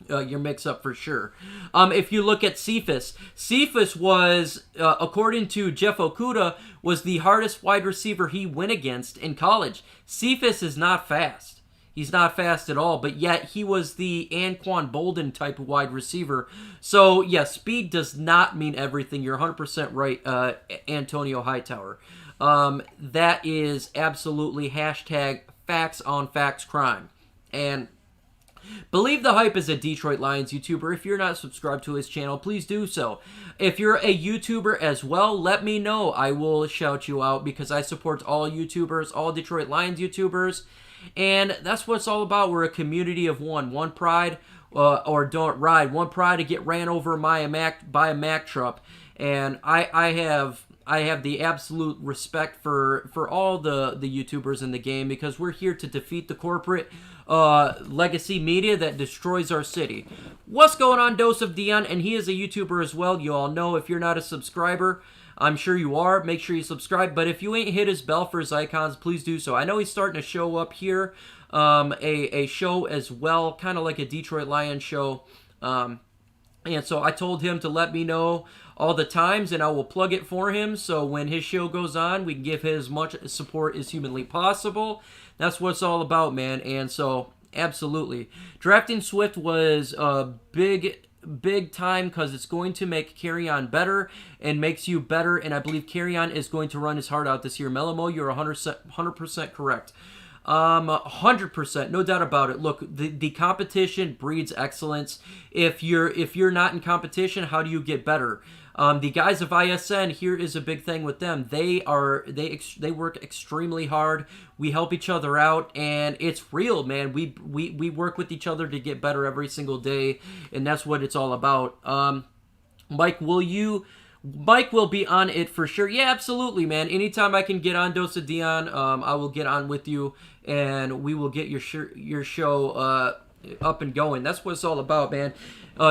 your mix-up for sure. If you look at Cephas was, according to Jeff Okuda, was the hardest wide receiver he went against in college. Cephas is not fast. He's not fast at all, but yet he was the Anquan Bolden type of wide receiver. So, yeah, speed does not mean everything. You're 100% right, Antonio Hightower. That is absolutely hashtag facts on facts crime. And Believe the Hype is a Detroit Lions YouTuber. If you're not subscribed to his channel, please do so. If you're a YouTuber as well, let me know. I will shout you out because I support all YouTubers, all Detroit Lions YouTubers. And that's what it's all about. We're a community of one. One pride, or don't ride. One pride to get ran over by a Mack truck. And I have the absolute respect for all the YouTubers in the game because we're here to defeat the corporate legacy media that destroys our city. What's going on, Dose of Dion? And he is a YouTuber as well. You all know if you're not a subscriber, I'm sure you are. Make sure you subscribe. But if you ain't hit his bell for his icons, please do so. I know he's starting to show up here, a show as well, kind of like a Detroit Lions show. And so I told him to let me know all the times, and I will plug it for him. So when his show goes on, we can give him as much support as humanly possible. That's what it's all about, man. And so, absolutely. Drafting Swift was a big time because it's going to make Kerryon better and makes you better. And I believe Kerryon is going to run his heart out this year. Melamo, you're 100% correct. 100%, no doubt about it. Look, the competition breeds excellence. If you're not in competition, how do you get better? The guys of ISN, here is a big thing with them. They work extremely hard. We help each other out, and it's real, man. We work with each other to get better every single day, and that's what it's all about. Mike will be on it for sure. Yeah, absolutely, man. Anytime I can get on Dose of Dion, I will get on with you, and we will get your show up and going. That's what it's all about, man.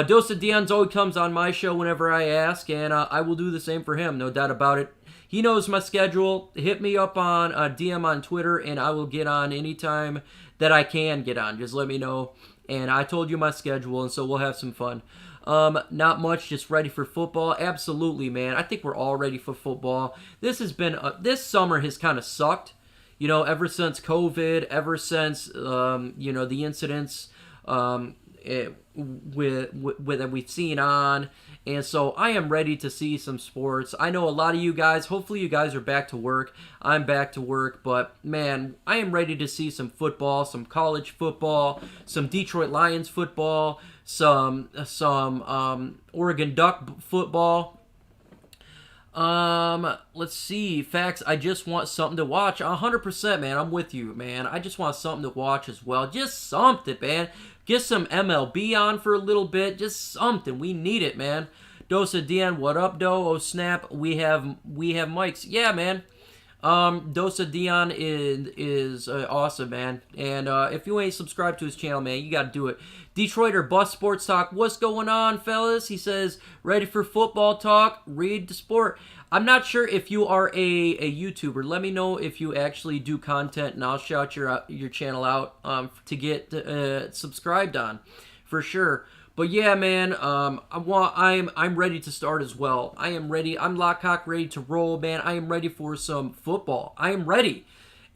Dose of Dion's always comes on my show whenever I ask, and I will do the same for him, no doubt about it. He knows my schedule. Hit me up on DM on Twitter, and I will get on anytime that I can get on. Just let me know. And I told you my schedule, and so we'll have some fun. Not much, just ready for football. Absolutely, man. I think we're all ready for football. This summer has kind of sucked. You know, ever since COVID, ever since, the incidents that we've seen on. And so I am ready to see some sports. I know a lot of you guys, hopefully you guys are back to work. I'm back to work, but man, I am ready to see some football, some college football, some Detroit Lions football, some Oregon Duck football. Let's see. Facts, I just want something to watch. 100%, man. I'm with you, man. I just want something to watch as well. Just something, man. Get some MLB on for a little bit. Just something. We need it, man. Dose of Dion, what up, Doe? Oh, snap. We have mics. Yeah, man. Dose of Dion is awesome, man. And if you ain't subscribed to his channel, man, you got to do it. Detroit or Bust Sports Talk. What's going on, fellas? He says, ready for football talk? Read the sport. I'm not sure if you are a YouTuber. Let me know if you actually do content, and I'll shout your channel out to get subscribed on, for sure. But yeah, man, I'm ready to start as well. I am ready. I'm lock-cock ready to roll, man. I am ready for some football. I am ready.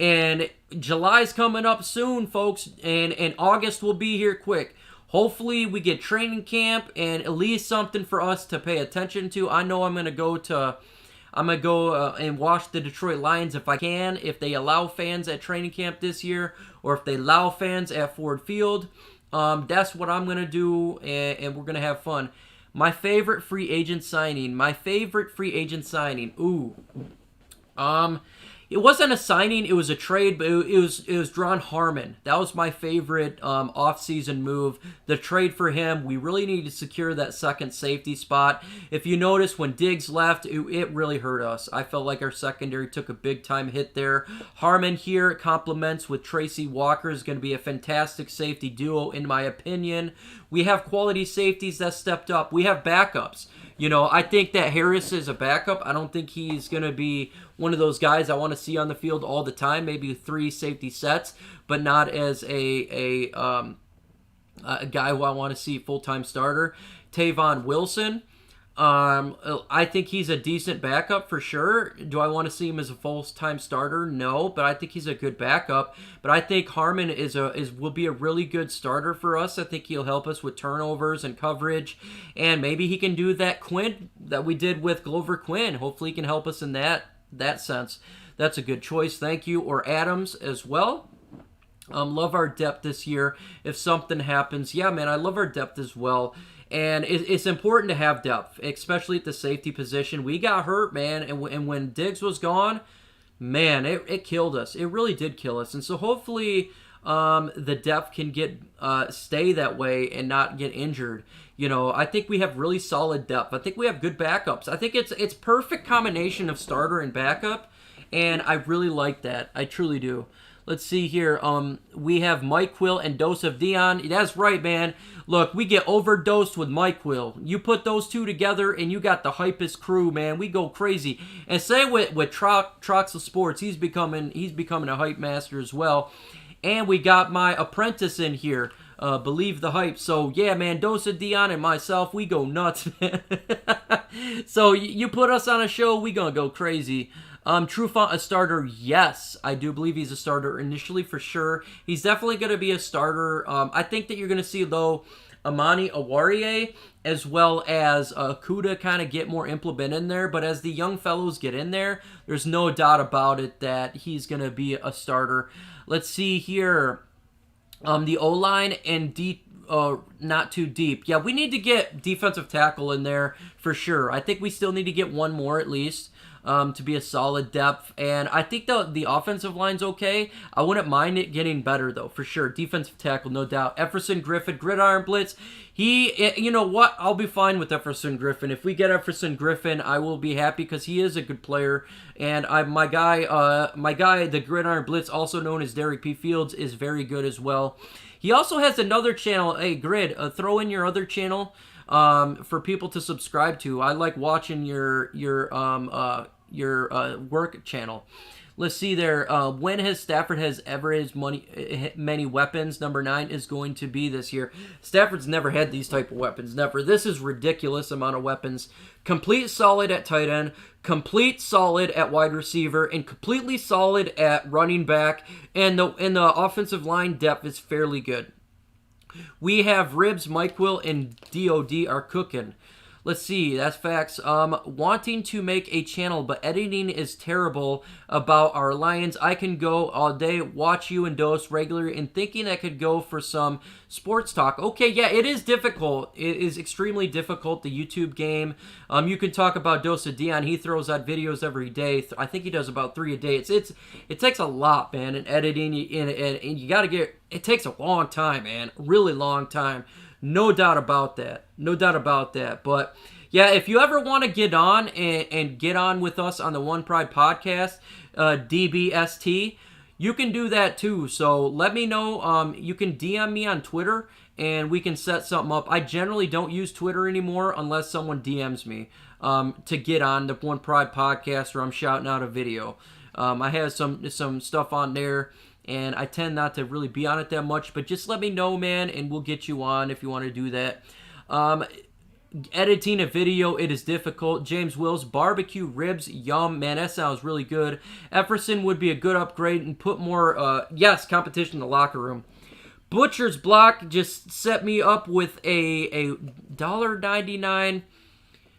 And July's coming up soon, folks, and August will be here quick. Hopefully we get training camp and at least something for us to pay attention to. I know I'm gonna go and watch the Detroit Lions if I can, if they allow fans at training camp this year, or if they allow fans at Ford Field. That's what I'm gonna do, and we're gonna have fun. My favorite free agent signing. Ooh. it wasn't a signing, it was a trade, but it was Dron Harmon. That was my favorite offseason move. The trade for him, we really needed to secure that second safety spot. If you notice, when Diggs left, it really hurt us. I felt like our secondary took a big-time hit there. Harmon here complements with Tracy Walker, is going to be a fantastic safety duo, in my opinion. We have quality safeties that stepped up. We have backups. You know, I think that Harris is a backup. I don't think he's going to be one of those guys I want to see on the field all the time. Maybe 3 safety sets, but not as a guy who I want to see full-time starter. Tavon Wilson. I think he's a decent backup for sure. Do I want to see him as a full-time starter? No, but I think he's a good backup. But I think Harmon will be a really good starter for us. I think he'll help us with turnovers and coverage, and maybe he can do that Quinn that we did with Glover Quinn. Hopefully, he can help us in that sense. That's a good choice. Thank you. Or Adams as well. Love our depth this year. If something happens, yeah, man, I love our depth as well. And it's important to have depth, especially at the safety position. We got hurt, man, and when Diggs was gone, man, it killed us. It really did kill us. And so hopefully the depth can stay that way and not get injured. You know, I think we have really solid depth. I think we have good backups. I think it's perfect combination of starter and backup, and I really like that. I truly do. Let's see here. We have Mike Quill and Dose of Dion. That's right, man. Look, we get overdosed with Mike Quill. You put those two together, and you got the hypest crew, man. We go crazy. And same with Troxel Sports. He's becoming a hype master as well. And we got my apprentice in here. Believe the hype. So yeah, man, Dose of Dion and myself, we go nuts, man. So you put us on a show, we gonna go crazy. Trufant, a starter? Yes, I do believe he's a starter initially for sure. He's definitely going to be a starter. I think that you're going to see, though, Amani Awarie as well as Kuda kind of get more implemented in there. But as the young fellows get in there, there's no doubt about it that he's going to be a starter. Let's see here. The O-line and deep. Not too deep. Yeah, we need to get defensive tackle in there for sure. I think we still need to get one more at least. To be a solid depth, and I think the offensive line's okay. I wouldn't mind it getting better though, for sure. Defensive tackle, no doubt. Efferson Griffin, Gridiron Blitz. You know what? I'll be fine with Efferson Griffin. If we get Efferson Griffin, I will be happy because he is a good player. And my guy, the Gridiron Blitz, also known as Derek P. Fields, is very good as well. He also has another channel. Hey, Grid, throw in your other channel for people to subscribe to. I like watching your work channel. Let's see there. When has Stafford ever has many weapons? Number 9 is going to be this year. Stafford's never had these type of weapons. Never. This is ridiculous amount of weapons. Complete solid at tight end, complete solid at wide receiver, and completely solid at running back. And the offensive line depth is fairly good. We have Ribs, Mike Will, and DOD are cooking. Let's see, that's facts. Wanting to make a channel, but editing is terrible about our Lions. I can go all day, watch you and Dose regularly, and thinking I could go for some sports talk. Okay, yeah, it is difficult. It is extremely difficult, the YouTube game. You can talk about Dose of Dion. He throws out videos every day. I think he does about 3 a day. It takes a lot, man, in editing, and you got to get... It takes a long time, man. A really long time. No doubt about that. No doubt about that. But yeah, if you ever want to get on and get on with us on the One Pride podcast, DBST, you can do that too. So let me know. You can DM me on Twitter and we can set something up. I generally don't use Twitter anymore unless someone DMs me to get on the One Pride podcast or I'm shouting out a video. I have some stuff on there. And I tend not to really be on it that much, but just let me know, man, and we'll get you on if you want to do that. Editing a video, it is difficult. James Wills, barbecue ribs, yum. Man, that sounds really good. Efferson would be a good upgrade and put more, competition in the locker room. Butcher's Block just set me up with a $1.99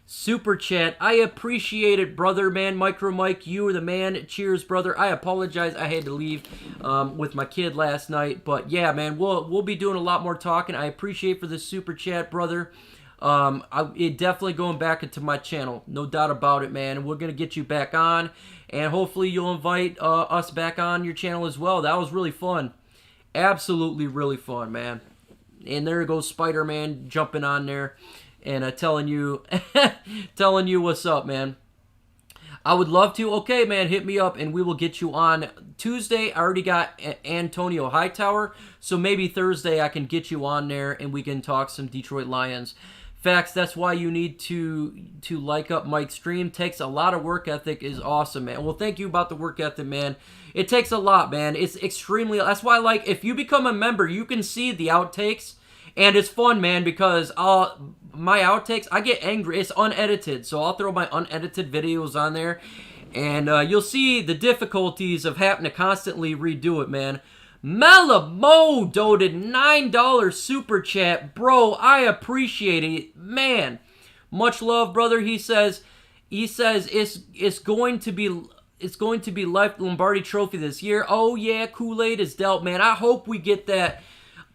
super chat. I appreciate it, brother, man. Micro Mike, you are the man. Cheers, brother. I apologize. I had to leave with my kid last night. But yeah, man, we'll be doing a lot more talking. I appreciate for the super chat, brother. It definitely going back into my channel, no doubt about it, man. And we're gonna get you back on, and hopefully you'll invite us back on your channel as well. That was really fun, absolutely really fun, man. And there goes Spider-Man jumping on there and telling you telling you what's up, man. I would love to. Okay, man, hit me up and we will get you on Tuesday. I already got Antonio Hightower, so maybe Thursday I can get you on there and we can talk some Detroit Lions. Facts, that's why you need to like up Mike's stream. Takes a lot of work ethic, is awesome, man. Well, thank you about the work ethic, man. It takes a lot, man. It's extremely, that's why, like, if you become a member, you can see the outtakes, and it's fun, man, because my outtakes, I get angry. It's unedited, so I'll throw my unedited videos on there, and you'll see the difficulties of having to constantly redo it, man. Melamo doted $9 super chat. Bro, I appreciate it. Man, much love, brother. He says it's going to be Life Lombardi Trophy this year. Oh yeah, Kool-Aid is dealt, man. I hope we get that.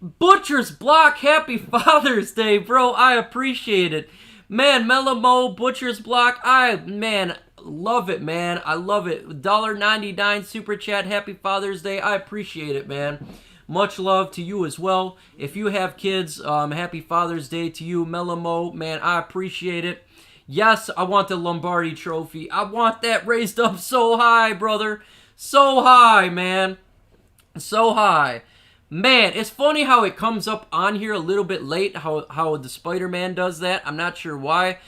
Butcher's Block, happy Father's Day, bro. I appreciate it. Man, Melamo, Butcher's Block, man, love it, man. I love it. $1.99 super chat, happy Father's Day. I appreciate it, man. Much love to you as well. If you have kids, happy Father's Day to you, Melamo. Man, I appreciate it. Yes, I want the Lombardi Trophy. I want that raised up so high, brother. So high, man. So high. Man, it's funny how it comes up on here a little bit late, how the Spider-Man does that. I'm not sure why.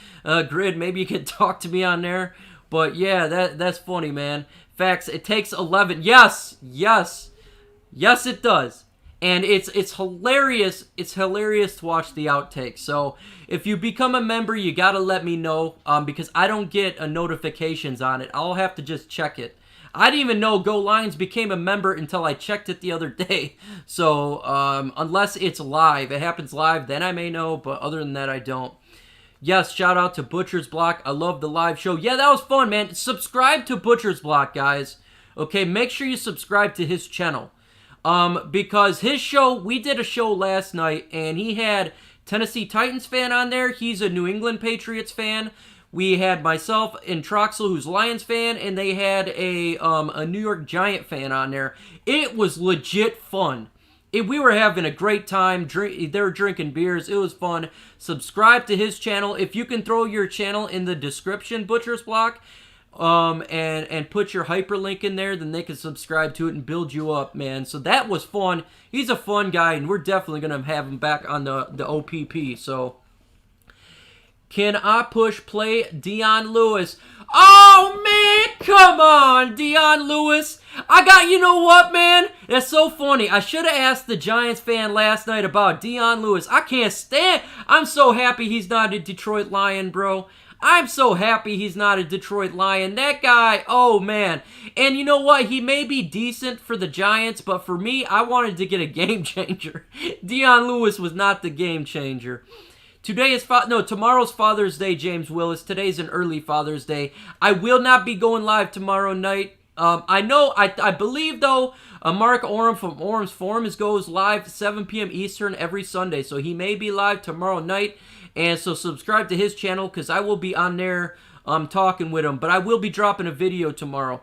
Grid, maybe you could talk to me on there. But yeah, that's funny, man. Facts, it takes 11. Yes, it does. And it's hilarious. It's hilarious to watch the outtakes. So if you become a member, you gotta let me know, because I don't get notifications on it. I'll have to just check it. I didn't even know Go Lions became a member until I checked it the other day. So, unless it's live, it happens live, then I may know, but other than that, I don't. Yes, shout out to Butcher's Block. I love the live show. Yeah, that was fun, man. Subscribe to Butcher's Block, guys. Okay, make sure you subscribe to his channel. Because his show, we did a show last night, and he had Tennessee Titans fan on there. He's a New England Patriots fan. We had myself and Troxel, who's Lions fan, and they had a New York Giant fan on there. It was legit fun. We were having a great time. They were drinking beers. It was fun. Subscribe to his channel. If you can throw your channel in the description, Butcher's Block, and put your hyperlink in there, then they can subscribe to it and build you up, man. So that was fun. He's a fun guy, and we're definitely going to have him back on the OPP, so... Can I push play Dion Lewis? Oh, man, come on, Dion Lewis. You know what, man? That's so funny. I should have asked the Giants fan last night about Dion Lewis. I can't stand. I'm so happy he's not a Detroit Lion, bro. I'm so happy he's not a Detroit Lion. That guy, oh, man. And you know what? He may be decent for the Giants, but for me, I wanted to get a game changer. Dion Lewis was not the game changer. Tomorrow's Father's Day, James Willis. Today's an early Father's Day. I will not be going live tomorrow night. I believe, though, Mark Orem from Orem's Forum goes live 7 p.m. Eastern every Sunday, so he may be live tomorrow night. And so subscribe to his channel, because I will be on there talking with him. But I will be dropping a video tomorrow.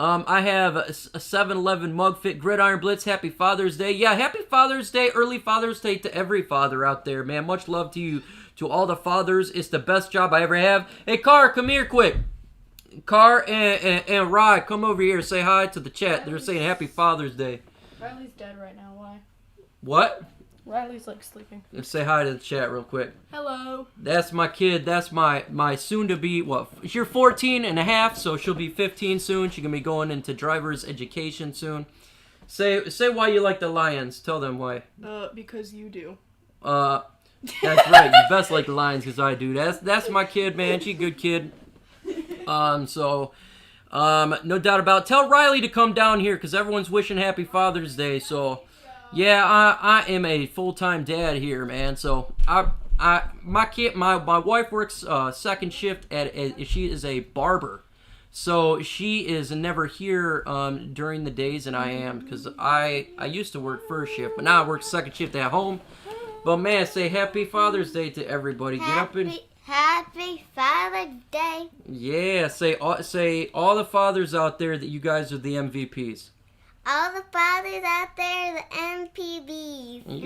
I have a 7-Eleven mug fit, Gridiron Blitz, happy Father's Day. Yeah, happy Father's Day, early Father's Day to every father out there, man. Much love to you, to all the fathers. It's the best job I ever have. Hey, Car, come here quick. Car and Rye, come over here, say hi to the chat. They're saying happy Father's Day. Riley's dead right now, why? What? Riley's like sleeping. Let's say hi to the chat real quick. Hello. That's my kid. That's my soon-to-be, she's 14 and a half, so she'll be 15 soon. She's going to be going into driver's education soon. Say why you like the Lions. Tell them why. Because you do. That's right. You best like the Lions because I do. That's my kid, man. She's a good kid. No doubt about it. Tell Riley to come down here because everyone's wishing happy Father's Day, so... Yeah, I am a full-time dad here, man. So my wife works second shift she is a barber, so she is never here during the days, and I am because I used to work first shift, but now I work second shift at home. But man, say Happy Father's Day to everybody. Get up and Happy Father's Day. yeah, say all the fathers out there that you guys are the MVPs. All the fathers out there, the MPBs.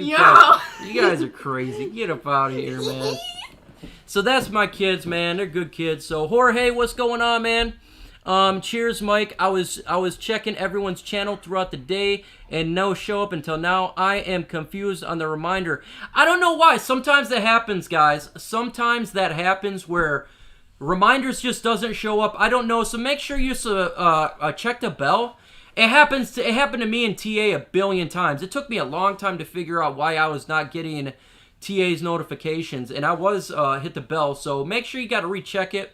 You guys are crazy. Get up out of here, man. So that's my kids, man. They're good kids. So Jorge, what's going on, man? Cheers, Mike. I was checking everyone's channel throughout the day and no show up until now. I am confused on the reminder. I don't know why. Sometimes that happens, guys. Sometimes that happens where reminders just doesn't show up. I don't know. So make sure you check the bell. It happened to me and TA a billion times. It took me a long time to figure out why I was not getting TA's notifications, and I was hit the bell. So make sure you got to recheck it.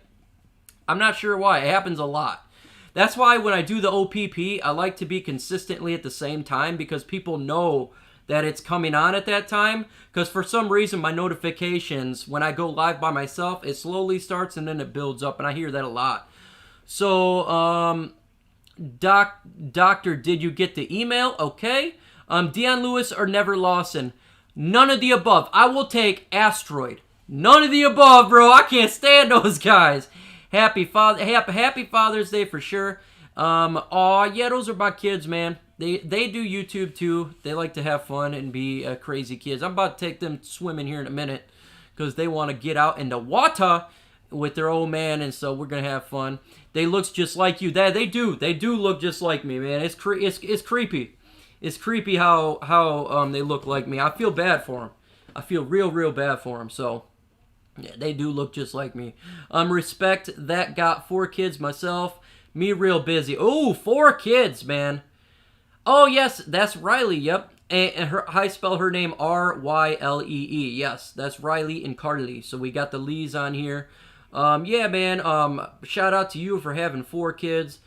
I'm not sure why. It happens a lot. That's why when I do the OPP, I like to be consistently at the same time because people know that it's coming on at that time. Because for some reason, my notifications, when I go live by myself, it slowly starts and then it builds up, and I hear that a lot. So, Doctor, did you get the email? Okay. Deion Lewis or Never Lawson? None of the above. I will take Asteroid. None of the above, bro. I can't stand those guys. Happy Father's Day for sure. Yeah, those are my kids, man. They do YouTube too. They like to have fun and be crazy kids. I'm about to take them swimming here in a minute because they want to get out in the water with their old man, and so we're gonna have fun. They looks just like you. They do look just like me, man. It's creepy. It's creepy how they look like me. I feel bad for them. I feel real bad for them. So. Yeah, they do look just like me. Respect that. Got 4 kids myself. Me real busy. Oh, 4 kids, man. Oh, yes, that's Riley, yep. And I spell her name R-Y-L-E-E. Yes, that's Riley and Carly. So we got the Lees on here. Yeah, man, shout out to you for having 4 kids.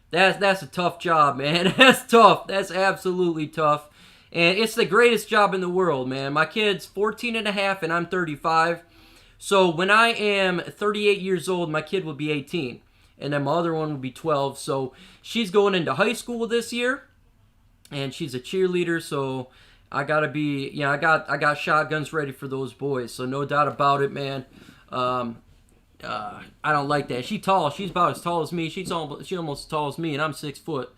That's a tough job, man. That's tough. That's absolutely tough. And it's the greatest job in the world, man. My kid's 14 and a half, and I'm 35. So when I am 38 years old, my kid will be 18. And then my other one will be 12. So she's going into high school this year. And she's a cheerleader. So I got to be, I got shotguns ready for those boys. So no doubt about it, man. I don't like that. She's tall. She's about as tall as me. She's almost as tall as me. And I'm 6 foot.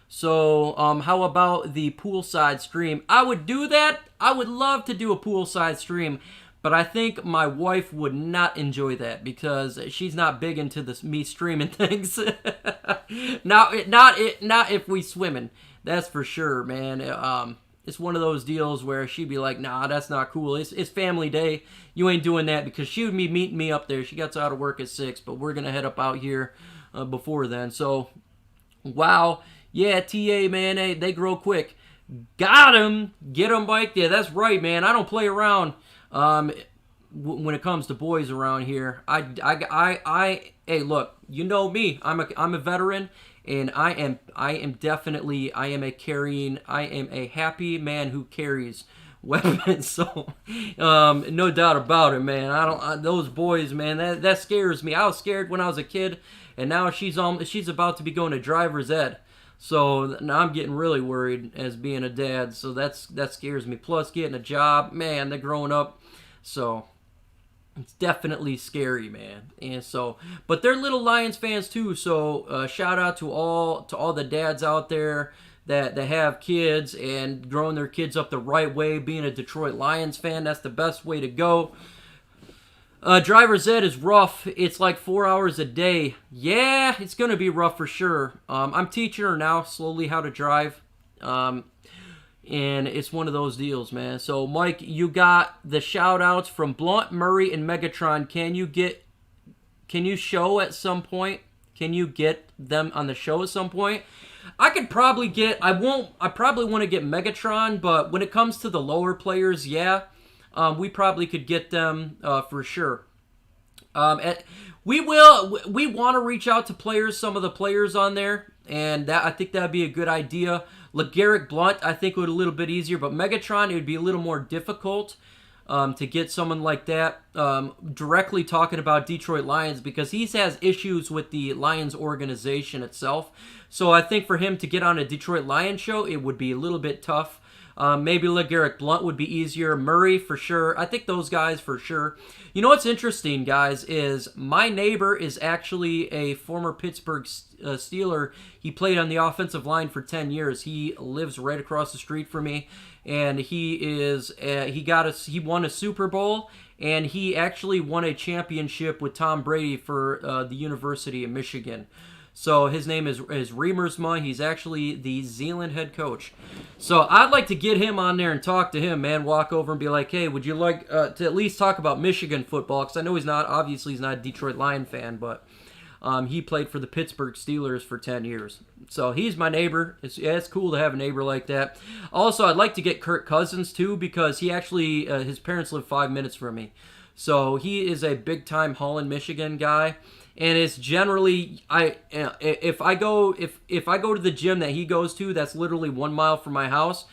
So how about the poolside stream? I would do that. I would love to do a poolside stream. But I think my wife would not enjoy that because she's not big into me streaming things. not if we swimming. That's for sure, man. It's one of those deals where she'd be like, nah, that's not cool. It's family day. You ain't doing that because she would be meeting me up there. She gets out of work at 6, but we're going to head up out here before then. So, wow. Yeah, TA, man, they grow quick. Got him. Get him, Mike. Yeah, that's right, man. I don't play around. When it comes to boys around here, hey, look, you know me. I'm a veteran, and I am a happy man who carries weapons. So, no doubt about it, man. Those boys, man, that scares me. I was scared when I was a kid, and now she's about to be going to driver's ed. So now I'm getting really worried as being a dad. So that scares me. Plus getting a job, man, they're growing up. So it's definitely scary, man. And so, but they're little Lions fans too. So shout out to all the dads out there that have kids and growing their kids up the right way. Being a Detroit Lions fan, that's the best way to go. Driver's ed is rough. It's like 4 hours a day. Yeah, it's going to be rough for sure. I'm teaching her now slowly how to drive. And it's one of those deals, man. So, Mike, you got the shout-outs from Blunt, Murray, and Megatron. Can you show at some point? Can you get them on the show at some point? I probably want to get Megatron, but when it comes to the lower players, yeah. We probably could get them for sure. We want to reach out to players, some of the players on there, and I think that'd be a good idea. LeGarrette Blount, I think, would be a little bit easier, but Megatron, it would be a little more difficult to get someone like that directly talking about Detroit Lions because he has issues with the Lions organization itself. So I think for him to get on a Detroit Lions show, it would be a little bit tough. Maybe LeGarrette Blount would be easier. Murray, for sure. I think those guys, for sure. You know what's interesting, guys, is my neighbor is actually a former Pittsburgh Steeler. He played on the offensive line for 10 years. He lives right across the street from me, and he won a Super Bowl, and he actually won a championship with Tom Brady for the University of Michigan. So his name is Riemersma. He's actually the Zeeland head coach. So I'd like to get him on there and talk to him, man. Walk over and be like, hey, would you like to at least talk about Michigan football? Because I know he's not a Detroit Lion fan, but he played for the Pittsburgh Steelers for 10 years. So he's my neighbor. It's cool to have a neighbor like that. Also, I'd like to get Kirk Cousins, too, because he actually, his parents live 5 minutes from me. So he is a big-time Holland, Michigan guy. And it's generally, if I go to the gym that he goes to, that's literally 1 mile from my house.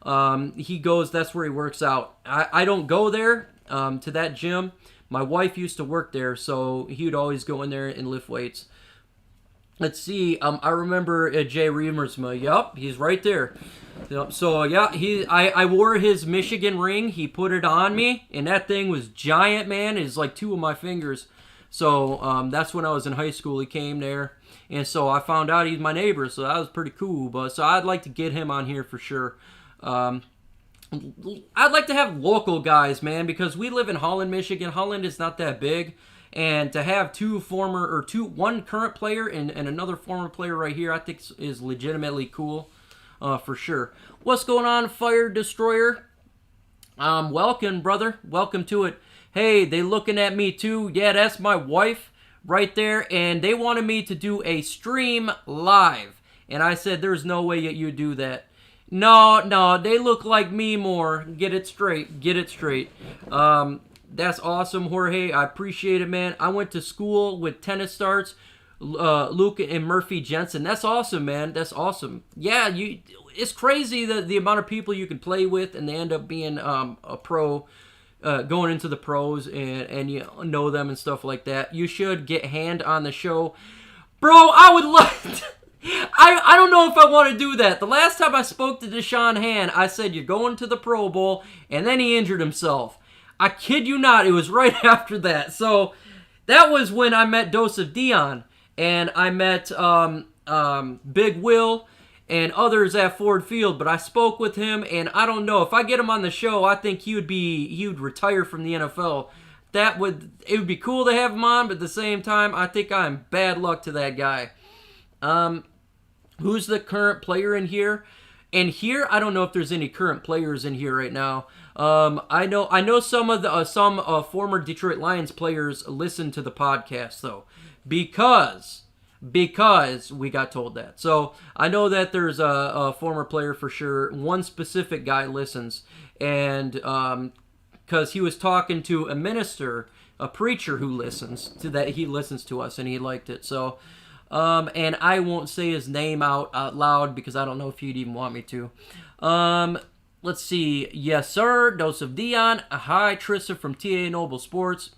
That's where he works out. I don't go there to that gym. My wife used to work there, so he would always go in there and lift weights. Let's see. I remember Jay Riemersma. Yup, he's right there. Yep. So yeah, I wore his Michigan ring. He put it on me, and that thing was giant, man. It's like 2 of my fingers. So that's when I was in high school. He came there, and so I found out he's my neighbor. So that was pretty cool. But so I'd like to get him on here for sure. I'd like to have local guys, man, because we live in Holland, Michigan. Holland is not that big, and to have one current player and another former player right here, I think is legitimately cool, for sure. What's going on, Fire Destroyer? Welcome, brother. Welcome to it. Hey, they looking at me too. Yeah, that's my wife right there. And they wanted me to do a stream live. And I said, there's no way that you do that. No, they look like me more. Get it straight. That's awesome, Jorge. I appreciate it, man. I went to school with tennis starts, Luke and Murphy Jensen. That's awesome, man. That's awesome. Yeah, it's crazy the amount of people you can play with, and they end up being a pro. Going into the pros and you know them and stuff like that. You should get Hand on the show. Bro, I would love I don't know if I want to do that. The last time I spoke to Deshaun Hand, I said, you're going to the Pro Bowl, and then he injured himself. I kid you not, it was right after that. So that was when I met Joseph Dion, and I met Big Will and others at Ford Field, but I spoke with him, and I don't know. If I get him on the show, I think he would retire from the NFL. It would be cool to have him on, but at the same time, I think I'm bad luck to that guy. Who's the current player in here? And here, I don't know if there's any current players in here right now. I know some of the former Detroit Lions players listen to the podcast though, because we got told that. So I know that there's a former player for sure. One specific guy listens, and because he was talking to a minister, a preacher who listens to that, he listens to us and he liked it. So, and I won't say his name out loud because I don't know if he'd even want me to. Let's see. Yes, sir. Joseph Dion. Hi, Trissa from TA Noble Sports.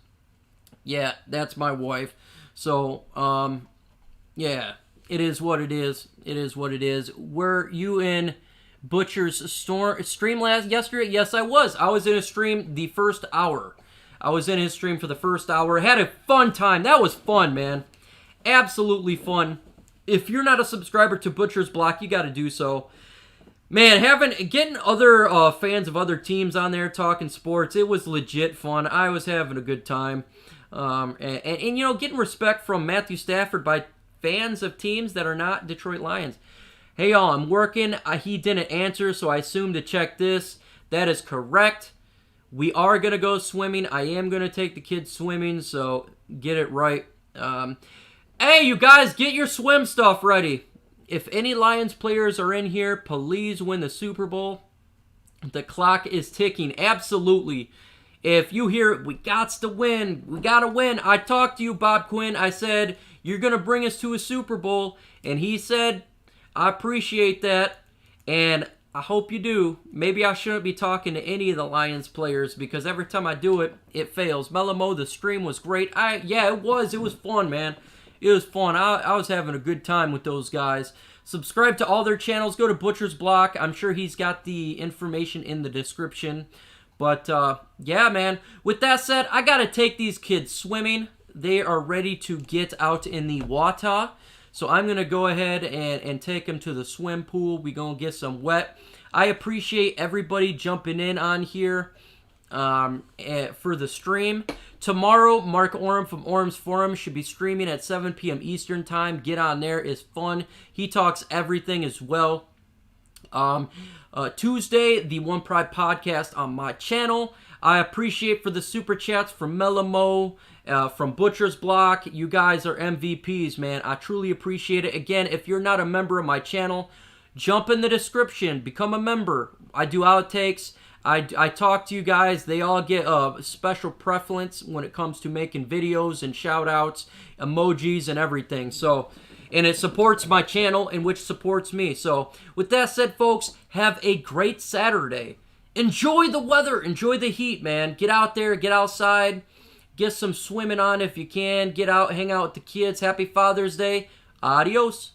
Yeah, that's my wife. So, yeah, it is what it is. It is what it is. Were you in Butcher's stream yesterday? Yes, I was. I was in a stream the first hour. I was in his stream for the first hour. Had a fun time. That was fun, man. Absolutely fun. If you're not a subscriber to Butcher's Block, you got to do so. Man, getting other fans of other teams on there talking sports, it was legit fun. I was having a good time. And you know, getting respect from Matthew Stafford by fans of teams that are not Detroit Lions. Hey, y'all, I'm working. He didn't answer, so I assumed to check this. That is correct. We are going to go swimming. I am going to take the kids swimming, so get it right. Hey, you guys, get your swim stuff ready. If any Lions players are in here, please win the Super Bowl. The clock is ticking. Absolutely. If you hear, we got to win. We got to win. I talked to you, Bob Quinn. I said, you're going to bring us to a Super Bowl. And he said, I appreciate that. And I hope you do. Maybe I shouldn't be talking to any of the Lions players because every time I do it, it fails. Melamo, the stream was great. Yeah, it was. It was fun, man. It was fun. I was having a good time with those guys. Subscribe to all their channels. Go to Butcher's Block. I'm sure he's got the information in the description. But, yeah, man. With that said, I got to take these kids swimming. They are ready to get out in the water. So I'm going to go ahead and take them to the swim pool. We're going to get some wet. I appreciate everybody jumping in on here for the stream. Tomorrow, Mark Orem from Orem's Forum should be streaming at 7 p.m. Eastern Time. Get on there. It's fun. He talks everything as well. Tuesday, the One Pride podcast on my channel. I appreciate for the super chats from Melamo, from Butcher's Block. You guys are MVPs, man. I truly appreciate it. Again, if you're not a member of my channel, jump in the description. Become a member. I do outtakes. I talk to you guys. They all get a special preference when it comes to making videos and shout-outs, emojis, and everything. So, and it supports my channel, and which supports me. So, with that said, folks, have a great Saturday. Enjoy the weather. Enjoy the heat, man. Get out there. Get outside. Get some swimming on if you can. Get out. Hang out with the kids. Happy Father's Day. Adios.